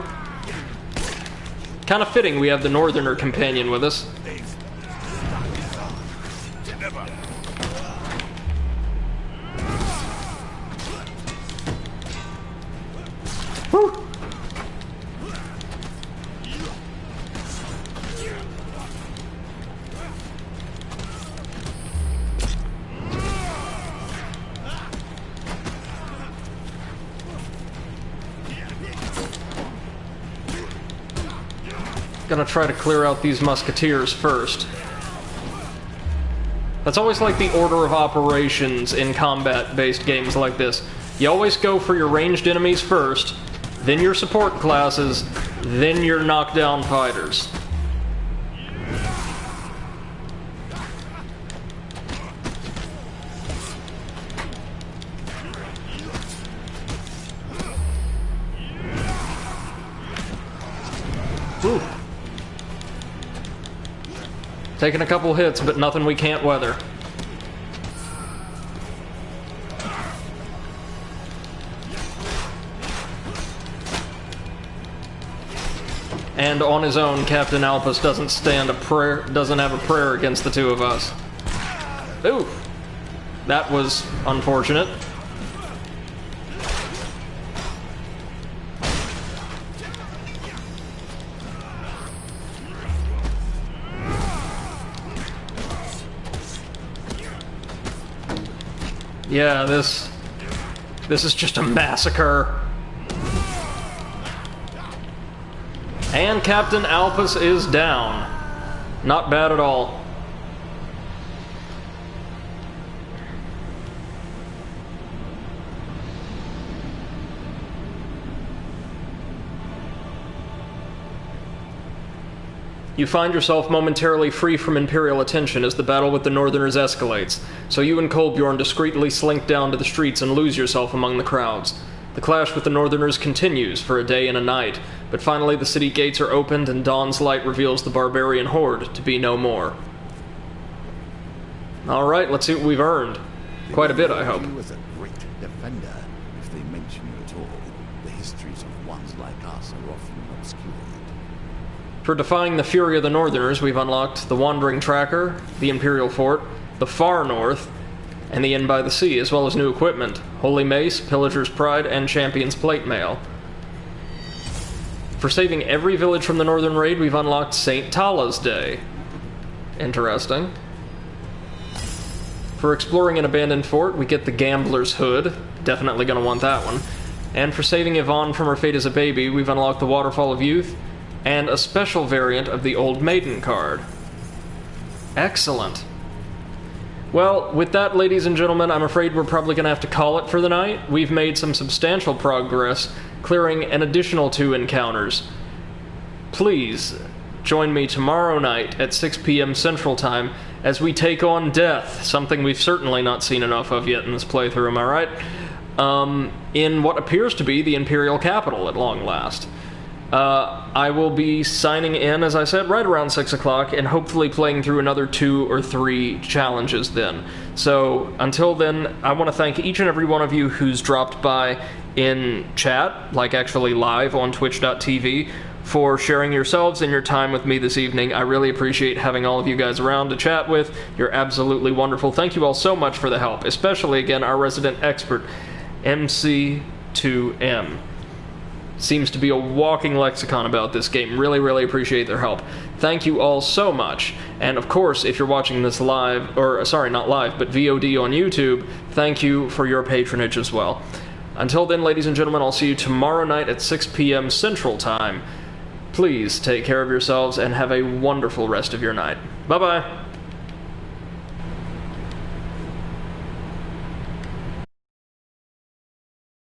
Kind of fitting we have the Northerner companion with us. Whew. Gonna try to clear out these musketeers first. That's always like the order of operations in combat-based games like this. You always go for your ranged enemies first, then your support classes, then your knockdown fighters. Ooh. Taking a couple hits, but nothing we can't weather. And on his own, Captain Alpus doesn't have a prayer against the two of us. Ooh. That was unfortunate. Yeah, this is just a massacre. And Captain Alpus is down. Not bad at all. You find yourself momentarily free from Imperial attention as the battle with the Northerners escalates, so you and Kolbjorn discreetly slink down to the streets and lose yourself among the crowds. The clash with the Northerners continues for a day and a night, but finally the city gates are opened and dawn's light reveals the barbarian horde to be no more. Alright, let's see what we've earned. Quite a bit, I hope. You as a great defender, if they mention you at all. The histories of ones like us are often obscured. For defying the fury of the Northerners, we've unlocked the Wandering Tracker, the Imperial Fort, the Far North, and the Inn by the Sea, as well as new equipment, Holy Mace, Pillager's Pride, and Champion's Plate Mail. For saving every village from the Northern Raid, we've unlocked St. Tala's Day. Interesting. For exploring an abandoned fort, we get the Gambler's Hood. Definitely gonna want that one. And for saving Yvonne from her fate as a baby, we've unlocked the Waterfall of Youth, and a special variant of the Old Maiden card. Excellent. Well, with that, ladies and gentlemen, I'm afraid we're probably going to have to call it for the night. We've made some substantial progress, clearing an additional 2 encounters. Please join me tomorrow night at 6 p.m. Central Time as we take on death, something we've certainly not seen enough of yet in this playthrough, am I right? In what appears to be the Imperial capital at long last. I will be signing in, as I said, right around 6 o'clock, and hopefully playing through another 2 or 3 challenges then. So, until then, I want to thank each and every one of you who's dropped by in chat, like actually live on twitch.tv, for sharing yourselves and your time with me this evening. I really appreciate having all of you guys around to chat with. You're absolutely wonderful. Thank you all so much for the help, especially, again, our resident expert, MC2M. Seems to be a walking lexicon about this game. Really, really appreciate their help. Thank you all so much. And of course, if you're watching this live, or sorry, not live, but VOD on YouTube, thank you for your patronage as well. Until then, ladies and gentlemen, I'll see you tomorrow night at 6 p.m. Central Time. Please take care of yourselves and have a wonderful rest of your night. Bye-bye.